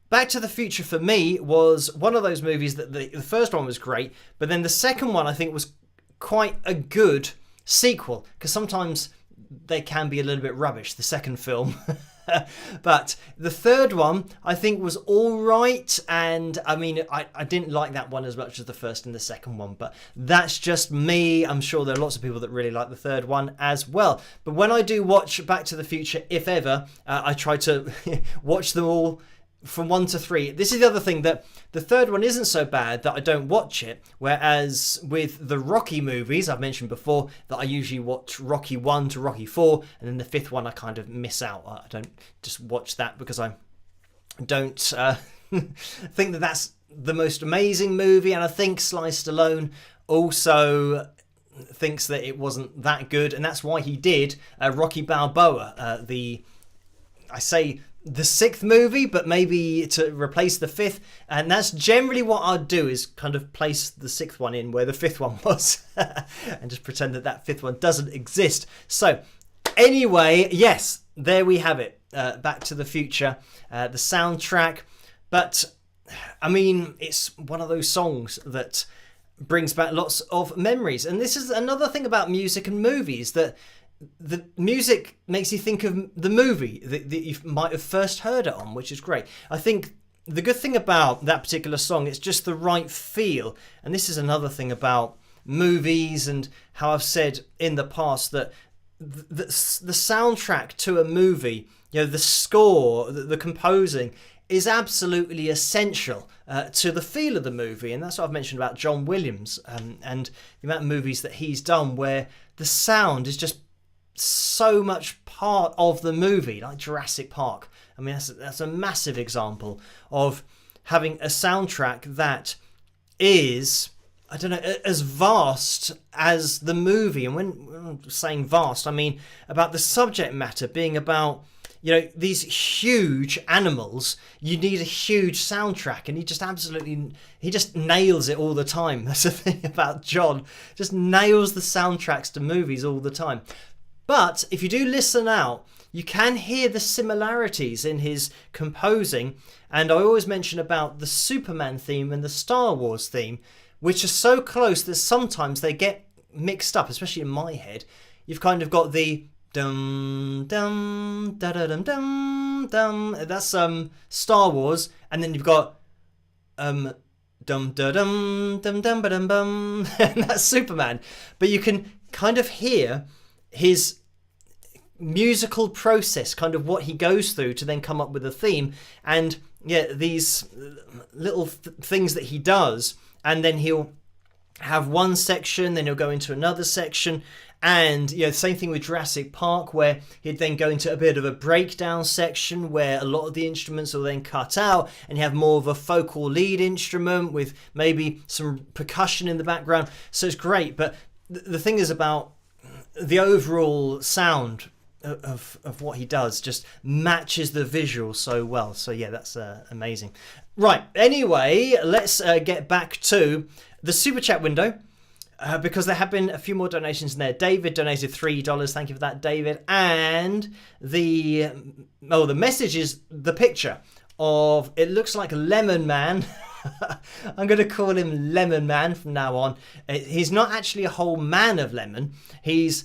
Back to the Future for me was one of those movies that the first one was great, but then the second one I think was quite a good sequel, because sometimes they can be a little bit rubbish, the second film. But the third one I think was all right, and I mean, I didn't like that one as much as the first and the second one, but that's just me. I'm sure there are lots of people that really like the third one as well. But when I do watch Back to the Future, if ever, I try to watch them all from 1 to 3. This is the other thing, that the third one isn't so bad that I don't watch it, whereas with the Rocky movies, I've mentioned before that I usually watch Rocky 1 to Rocky 4, and then the fifth one I kind of miss out. I don't just watch that because I don't think that that's the most amazing movie, and I think Sly Stallone also thinks that it wasn't that good, and that's why he did Rocky Balboa, the sixth movie, but maybe to replace the fifth. And that's generally what I'd do, is kind of place the sixth one in where the fifth one was and just pretend that that fifth one doesn't exist. So anyway, yes, there we have it. Back to the Future, the soundtrack. But I mean, it's one of those songs that brings back lots of memories. And this is another thing about music and movies, that the music makes you think of the movie that you might have first heard it on, which is great. I think the good thing about that particular song, it's just the right feel. And this is another thing about movies, and how I've said in the past that the soundtrack to a movie, you know, the score, the composing, is absolutely essential to the feel of the movie. And that's what I've mentioned about John Williams and the amount of movies that he's done where the sound is just so much part of the movie, like Jurassic Park. I mean, that's a massive example of having a soundtrack that is, I don't know, as vast as the movie. And when I'm saying vast, I mean about the subject matter being about, you know, these huge animals. You need a huge soundtrack, and he just nails it all the time. That's the thing about John, just nails the soundtracks to movies all the time. But if you do listen out, you can hear the similarities in his composing. And I always mention about the Superman theme and the Star Wars theme, which are so close that sometimes they get mixed up, especially in my head. You've kind of got the dum dum da da dum dum dum. That's Star Wars, and then you've got dum da dum dum dum ba dum bum, and that's Superman. But you can kind of hear his musical process, kind of what he goes through to then come up with a theme. And yeah, these little things that he does, and then he'll have one section, then he'll go into another section. And you know, same thing with Jurassic Park, where he'd then go into a bit of a breakdown section where a lot of the instruments will then cut out, and you have more of a focal lead instrument with maybe some percussion in the background. So it's great. But the thing is about the overall sound of what he does just matches the visual so well. So yeah, that's amazing. Right, anyway, let's get back to the Super Chat window, because there have been a few more donations in there. David donated $3. Thank you for that, David. And the message is the picture of, it looks like Lemon Man I'm going to call him Lemon Man from now on. He's not actually a whole man of lemon. He's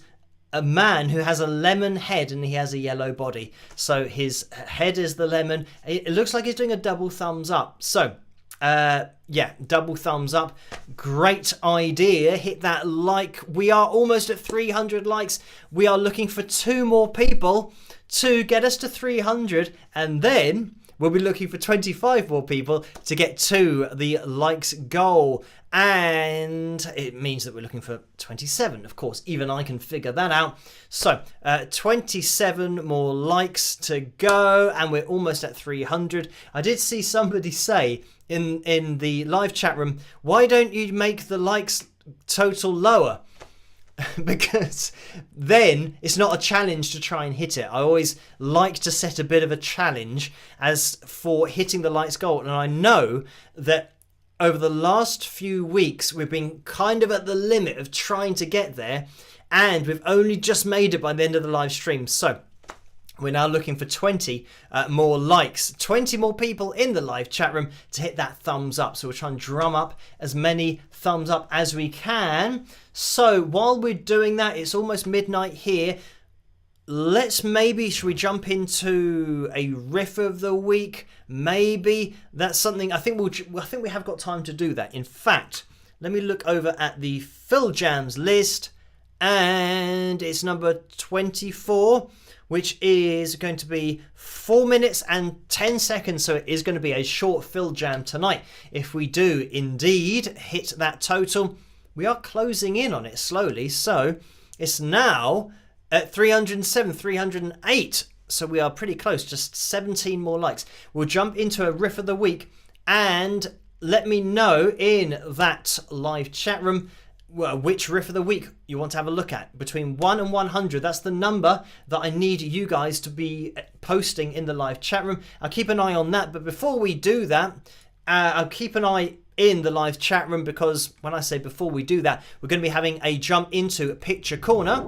a man who has a lemon head and he has a yellow body. So his head is the lemon. It looks like he's doing a double thumbs up. So, yeah, double thumbs up. Great idea. Hit that like. We are almost at 300 likes. We are looking for 2 more people to get us to 300. And then we'll be looking for 25 more people to get to the likes goal. And it means that we're looking for 27, of course. Even I can figure that out. So 27 more likes to go, and we're almost at 300. I did see somebody say in the live chat room, why don't you make the likes total lower? Because then it's not a challenge to try and hit it. I always like to set a bit of a challenge as for hitting the likes goal. And I know that over the last few weeks, we've been kind of at the limit of trying to get there, and we've only just made it by the end of the live stream. So we're now looking for 20 more likes, 20 more people in the live chat room to hit that thumbs up. So we're trying to drum up as many thumbs up as we can. So while we're doing that, it's almost midnight here. Should we jump into a riff of the week? Maybe that's something. I think we have got time to do that. In fact, let me look over at the Phil Jams list, and it's number 24, which is going to be 4 minutes and 10 seconds. So it is going to be a short Phil Jam tonight. If we do indeed hit that total, we are closing in on it slowly. So it's now at 307, 308. So we are pretty close, just 17 more likes. We'll jump into a riff of the week, and let me know in that live chat room which riff of the week you want to have a look at. Between 1 and 100, that's the number that I need you guys to be posting in the live chat room. I'll keep an eye on that. But before we do that, I'll keep an eye in the live chat room, because when I say before we do that, we're going to be having a jump into Picture Corner.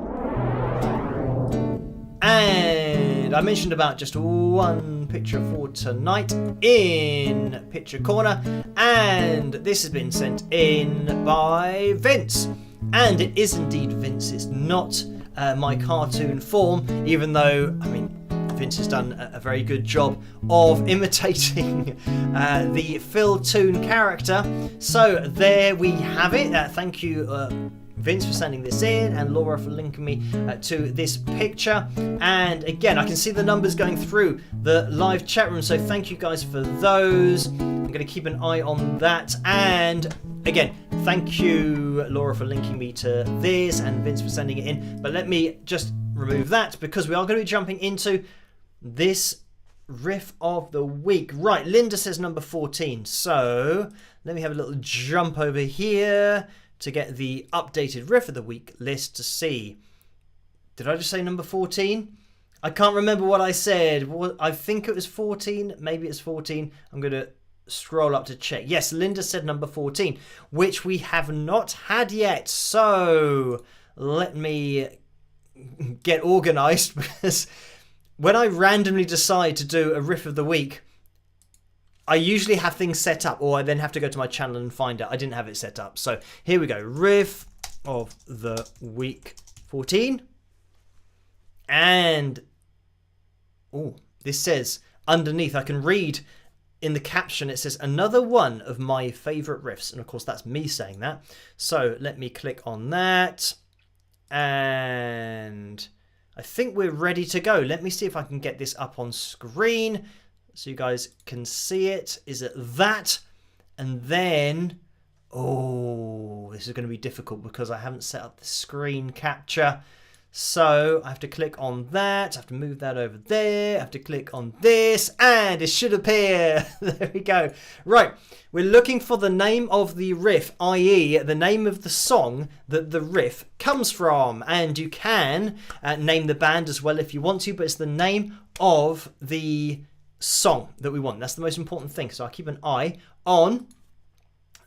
And I mentioned about just one picture for tonight in Picture Corner, and this has been sent in by Vince. And it is indeed Vince, it's not my cartoon form, even though, I mean, Vince has done a very good job of imitating the Phil Toon character. So there we have it. Thank you, Vince, for sending this in, and Laura for linking me to this picture. And again, I can see the numbers going through the live chat room, so thank you guys for those. I'm going to keep an eye on that. And again, thank you, Laura, for linking me to this, and Vince for sending it in. But let me just remove that, because we are going to be jumping into this riff of the week. Right, Linda says number 14. So let me have a little jump over here to get the updated riff of the week list to see. Did I just say number 14? I can't remember what I said. I think it was 14. Maybe it's 14. I'm going to scroll up to check. Yes, Linda said number 14, which we have not had yet. So let me get organized, because when I randomly decide to do a riff of the week, I usually have things set up, or I then have to go to my channel and find it. I didn't have it set up. So here we go. Riff of the week 14. And this says underneath, I can read in the caption, it says another one of my favorite riffs. And of course, that's me saying that. So let me click on that. And I think we're ready to go. Let me see if I can get this up on screen so you guys can see it. Is it that? And then, this is going to be difficult because I haven't set up the screen capture. So I have to click on that. I have to move that over there. I have to click on this, and it should appear. There we go. Right. We're looking for the name of the riff, i.e. the name of the song that the riff comes from. And you can name the band as well if you want to, but it's the name of the song that we want. That's the most important thing. So I'll keep an eye on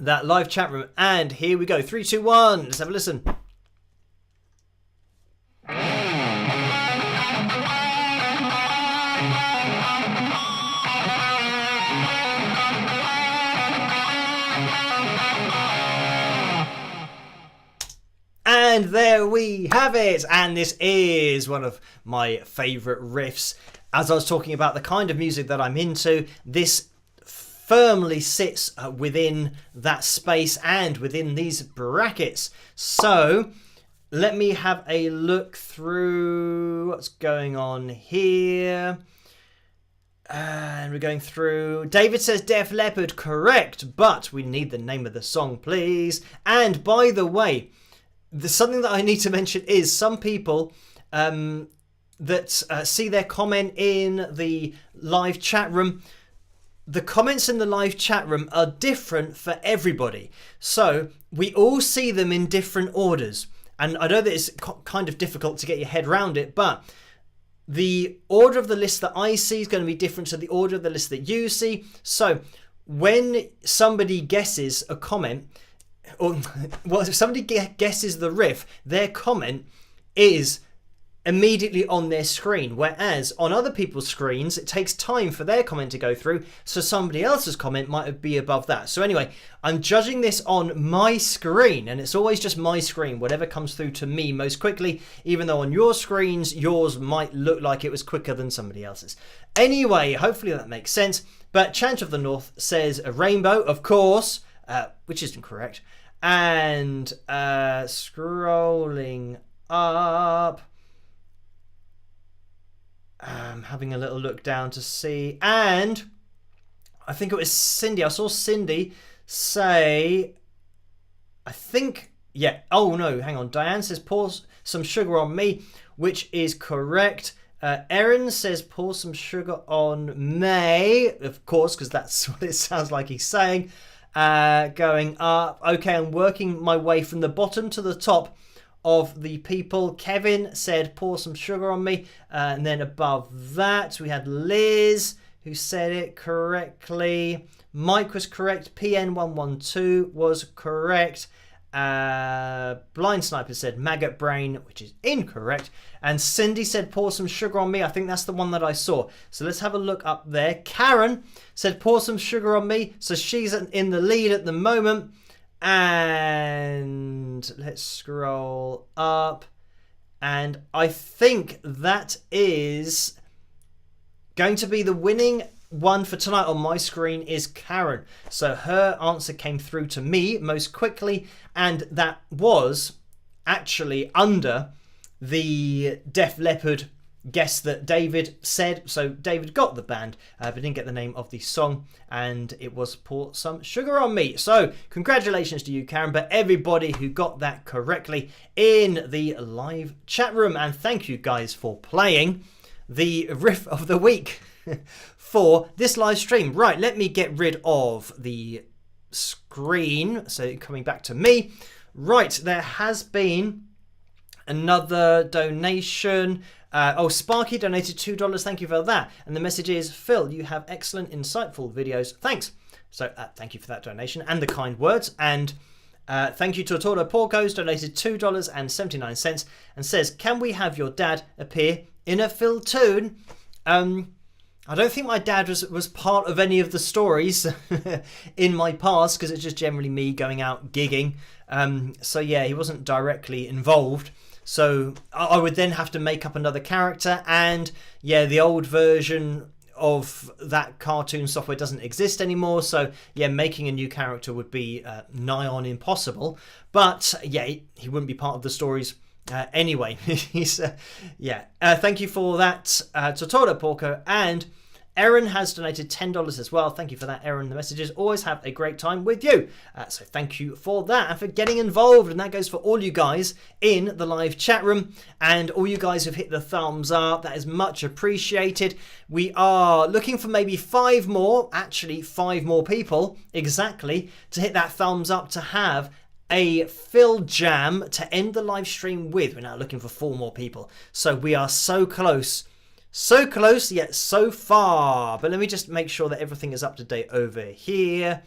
that live chat room. And here we go. 3, 2, 1. Let's have a listen. And there we have it. And this is one of my favourite riffs. As I was talking about the kind of music that I'm into, this firmly sits within that space and within these brackets. So let me have a look through what's going on here. And we're going through. David says Def Leppard, correct, but we need the name of the song, please. And by the way, something that I need to mention is some people that see their comment in the live chat room. The comments in the live chat room are different for everybody. So we all see them in different orders. And I know that it's kind of difficult to get your head around it, but the order of the list that I see is going to be different to the order of the list that you see. So when somebody guesses a comment, or well, if somebody guesses the riff, their comment is immediately on their screen, whereas on other people's screens it takes time for their comment to go through, so somebody else's comment might be above that. So anyway, I'm judging this on my screen, and it's always just my screen, whatever comes through to me most quickly, even though on your screens yours might look like it was quicker than somebody else's. Anyway, hopefully that makes sense. But Chant of the North says a rainbow, of course, which isn't correct. And scrolling up, having a little look down to see, and I think it was Cindy. I saw Cindy say, I think, yeah, oh no, hang on. Diane says pour some sugar on me, which is correct. Erin says pour some sugar on May, of course, because that's what it sounds like he's saying. Going up. Okay, I'm working my way from the bottom to the top of the people. Kevin said pour some sugar on me, and then above that we had Liz who said it correctly. Mike was correct. PN112 was correct. Blind Sniper said maggot brain, which is incorrect. And Cindy said pour some sugar on me. I think that's the one that I saw. So let's have a look up there. Karen said pour some sugar on me. So she's in the lead at the moment. And let's scroll up. And I think that is going to be the winning one for tonight on my screen is Karen. So her answer came through to me most quickly, and that was actually under the Def Leppard guess that David said. So David got the band, but didn't get the name of the song, and it was pour some sugar on me. So congratulations to you, Karen, but everybody who got that correctly in the live chat room, and thank you guys for playing the riff of the week for this live stream. Right, let me get rid of the screen. So coming back to me. Right, there has been another donation. Sparky donated $2. Thank you for that. And the message is, Phil, you have excellent, insightful videos. Thanks. So thank you for that donation and the kind words. And thank you to Torto Porcos, donated $2.79 and says, can we have your dad appear in a Phil tune? I don't think my dad was part of any of the stories in my past, because it's just generally me going out gigging. So yeah, he wasn't directly involved. So I would then have to make up another character, and yeah, the old version of that cartoon software doesn't exist anymore. So yeah, making a new character would be nigh on impossible. But yeah, he wouldn't be part of the stories anyway. He's thank you for that, Totoro Porco. And Erin has donated $10 as well. Thank you for that, Erin. The messages always have a great time with you. So thank you for that and for getting involved. And that goes for all you guys in the live chat room and all you guys who've hit the thumbs up. That is much appreciated. We are looking for maybe 5 more people exactly to hit that thumbs up to have a Phil Jam to end the live stream with. We're now looking for 4 more people. So we are so close. So close, yet so far. But let me just make sure that everything is up to date over here.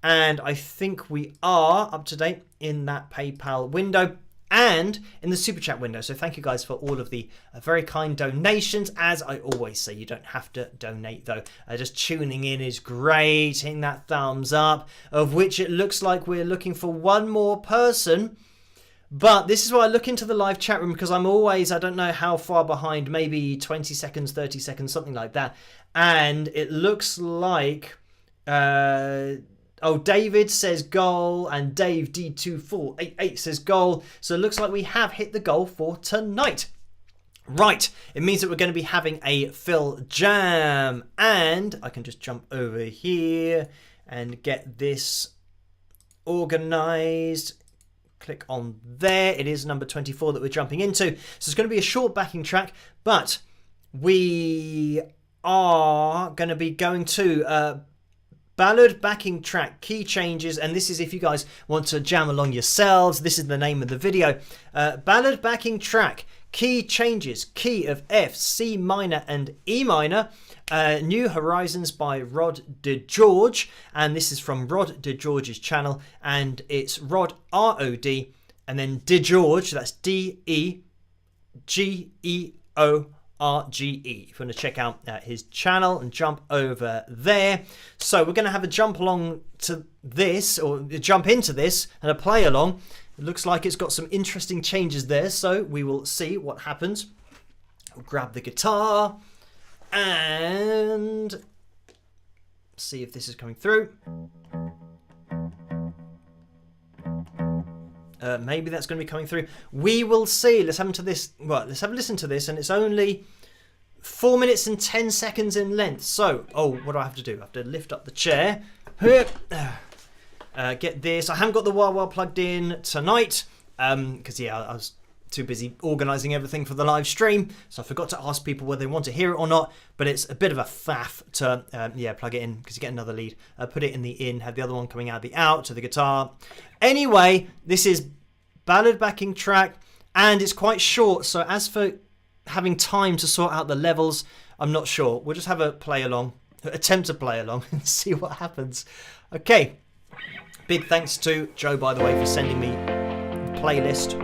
And I think we are up to date in that PayPal window. and in the super chat window. So thank you guys for all of the very kind donations. As I always say, you don't have to donate though. Just tuning in is great. Hitting that thumbs up, of which it looks like we're looking for one more person. But this is why I look into the live chat room, because I'm always, I don't know how far behind, maybe 20 seconds, 30 seconds, something like that. And it looks like... David says goal, and Dave D2488 says goal. So it looks like we have hit the goal for tonight. Right, it means that we're going to be having a Phil Jam. And I can just jump over here and get this organised. Click on there. It is number 24 that we're jumping into. So it's going to be a short backing track, but we are going to be going to... ballad backing track, key changes, and this is if you guys want to jam along yourselves. This is the name of the video. Ballad backing track, key changes, key of F, C minor and E minor. New Horizons by Rod DeGeorge, and this is from Rod DeGeorge's channel, and it's Rod R-O-D, and then DeGeorge, that's D-E-G-E-O-R-G-E. If you want to check out his channel and jump over there. So we're going to have a jump along to this, or jump into this and a play along. It looks like it's got some interesting changes there, so we will see what happens. I'll grab the guitar and see if this is coming through. Maybe that's going to be coming through. We will see. Let's have a listen to this, and it's only 4 minutes and 10 seconds in length. So, what do I have to do? I have to lift up the chair. Get this. I haven't got the wah-wah plugged in tonight because, I was too busy organising everything for the live stream. So I forgot to ask people whether they want to hear it or not. But it's a bit of a faff to, plug it in because you get another lead. Put it in the in, have the other one coming out the out to the guitar. Anyway, this is ballad backing track, and it's quite short. So as for having time to sort out the levels, I'm not sure. We'll just have a play along, attempt to play along and see what happens. Okay. Big thanks to Joe, by the way, for sending me the playlist.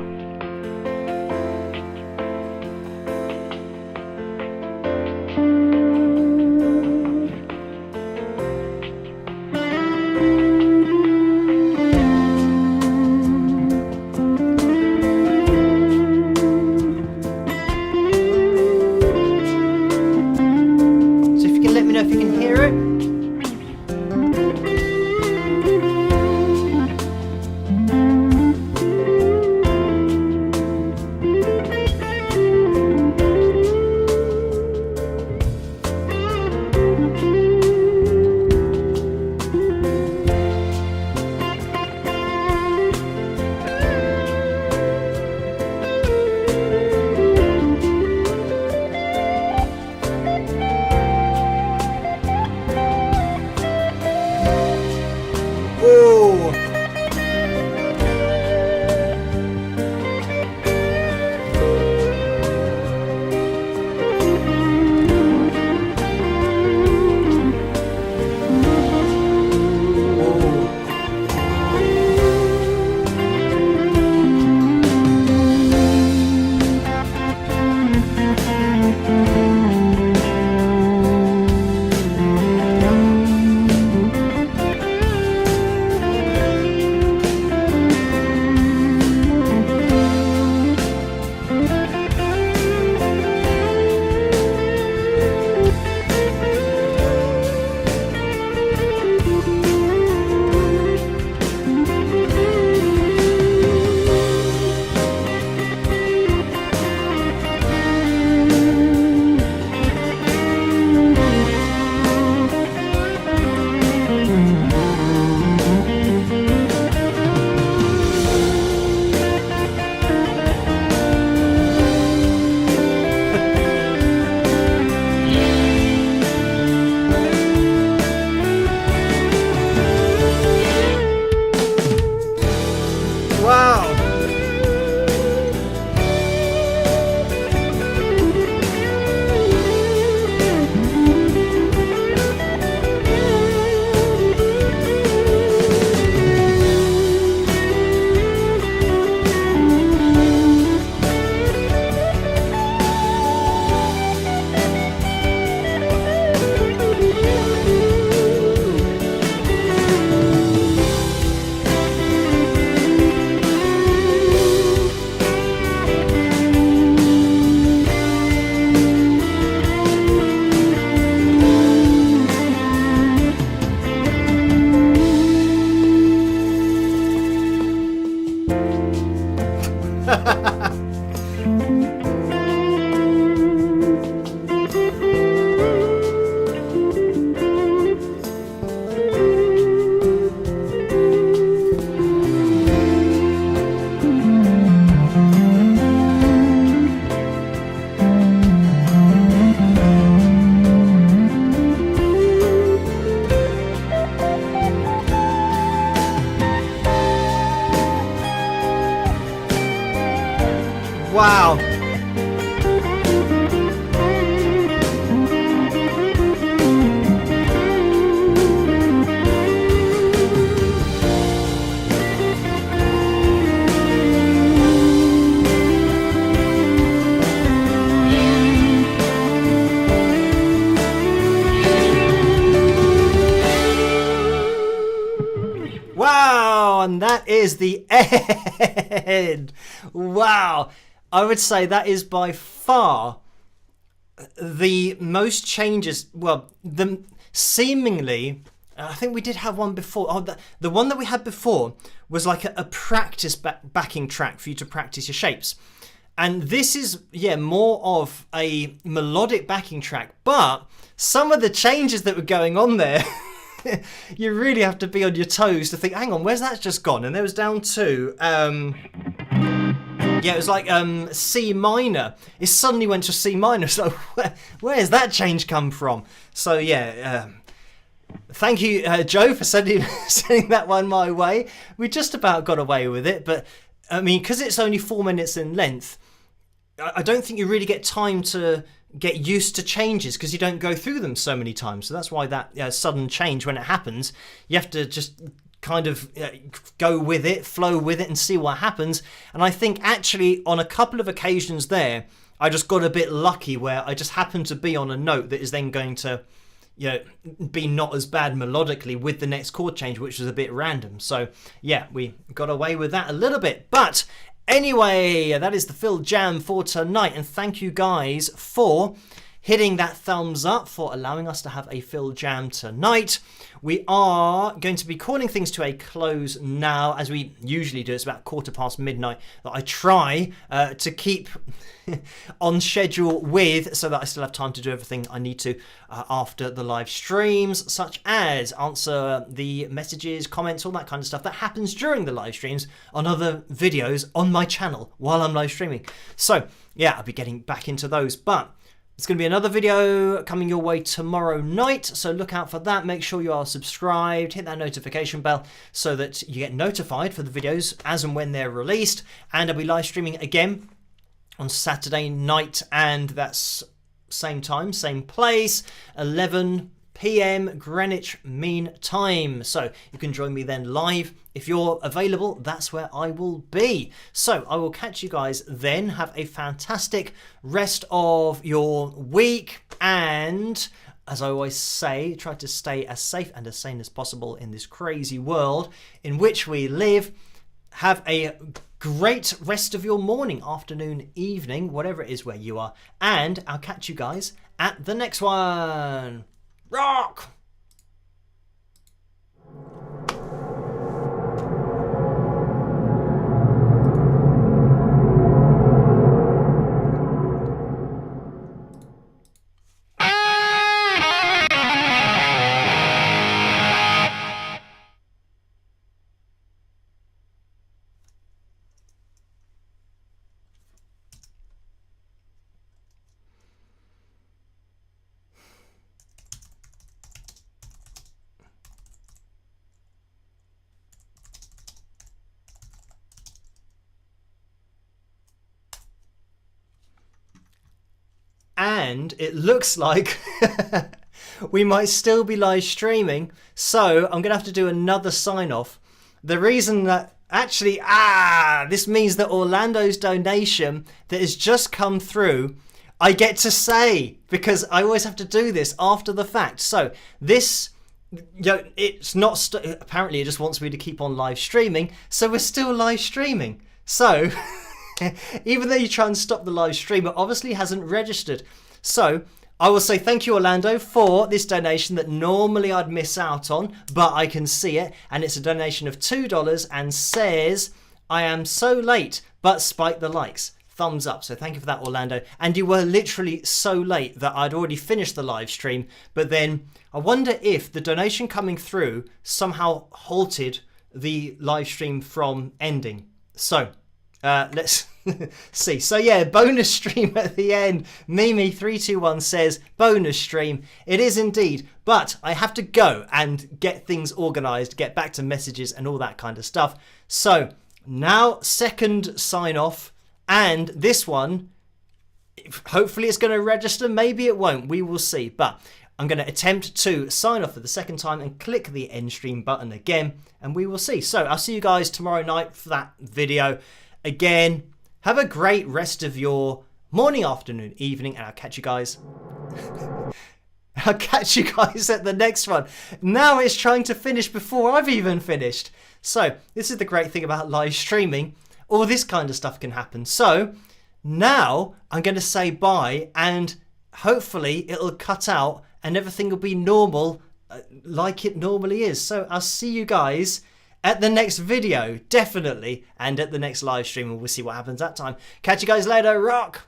Wow. Wow, and that is the end. Wow. I would say that is by far the most changes. Well, the seemingly, I think we did have one before. Oh, the one that we had before was like a practice backing track for you to practice your shapes. And this is, yeah, more of a melodic backing track. But some of the changes that were going on there, you really have to be on your toes to think, hang on, where's that just gone? And there was down to... yeah, it was like C minor. It suddenly went to C minor. So where's that change come from? So yeah, thank you, Joe, for sending that one my way. We just about got away with it, but I mean, because it's only 4 minutes in length, I don't think you really get time to get used to changes because you don't go through them so many times. So that's why that sudden change, when it happens, you have to just kind of go with it, flow with it and see what happens. And I think actually on a couple of occasions there, I just got a bit lucky where I just happened to be on a note that is then going to, you know, be not as bad melodically with the next chord change, which was a bit random. So yeah, we got away with that a little bit. But anyway, that is the Phil Jam for tonight. And thank you guys for hitting that thumbs up, for allowing us to have a Phil Jam tonight. We are going to be calling things to a close now, as we usually do. It's about midnight that I try to keep on schedule with, so that I still have time to do everything I need to after the live streams, such as answer the messages, comments, all that kind of stuff that happens during the live streams on other videos on my channel while I'm live streaming. So yeah, I'll be getting back into those, but there's going to be another video coming your way tomorrow night, so look out for that. Make sure you are subscribed, hit that notification bell so that you get notified for the videos as and when they're released. And I'll be live streaming again on Saturday night, and that's same time, same place, 11 p.m. Greenwich Mean Time. So you can join me then live. If you're available, that's where I will be. So I will catch you guys then. Have a fantastic rest of your week. And as I always say, try to stay as safe and as sane as possible in this crazy world in which we live. Have a great rest of your morning, afternoon, evening, whatever it is where you are. And I'll catch you guys at the next one. Rock! And it looks like we might still be live streaming, so I'm gonna have to do another sign off. The reason that actually this means that Orlando's donation that has just come through, I get to say, because I always have to do this after the fact. So this, it's not apparently it just wants me to keep on live streaming, so we're still live streaming. So even though you try and stop the live stream, it obviously hasn't registered. So I will say thank you, Orlando, for this donation that normally I'd miss out on, but I can see it. And it's a donation of $2 and says, I am so late, but spike the likes. Thumbs up. So thank you for that, Orlando. And you were literally so late that I'd already finished the live stream. But then I wonder if the donation coming through somehow halted the live stream from ending. So let's see. So yeah, bonus stream at the end. Mimi321 says bonus stream. It is indeed. But I have to go and get things organized, get back to messages and all that kind of stuff. So now second sign off. And this one, hopefully it's going to register. Maybe it won't. We will see. But I'm going to attempt to sign off for the second time and click the end stream button again. And we will see. So I'll see you guys tomorrow night for that video. Again, have a great rest of your morning, afternoon, evening. And I'll catch you guys. I'll catch you guys at the next one. Now it's trying to finish before I've even finished. So this is the great thing about live streaming. All this kind of stuff can happen. So now I'm going to say bye and hopefully it'll cut out and everything will be normal like it normally is. So I'll see you guys at the next video, definitely, and at the next live stream, and we'll see what happens that time. Catch you guys later. Rock!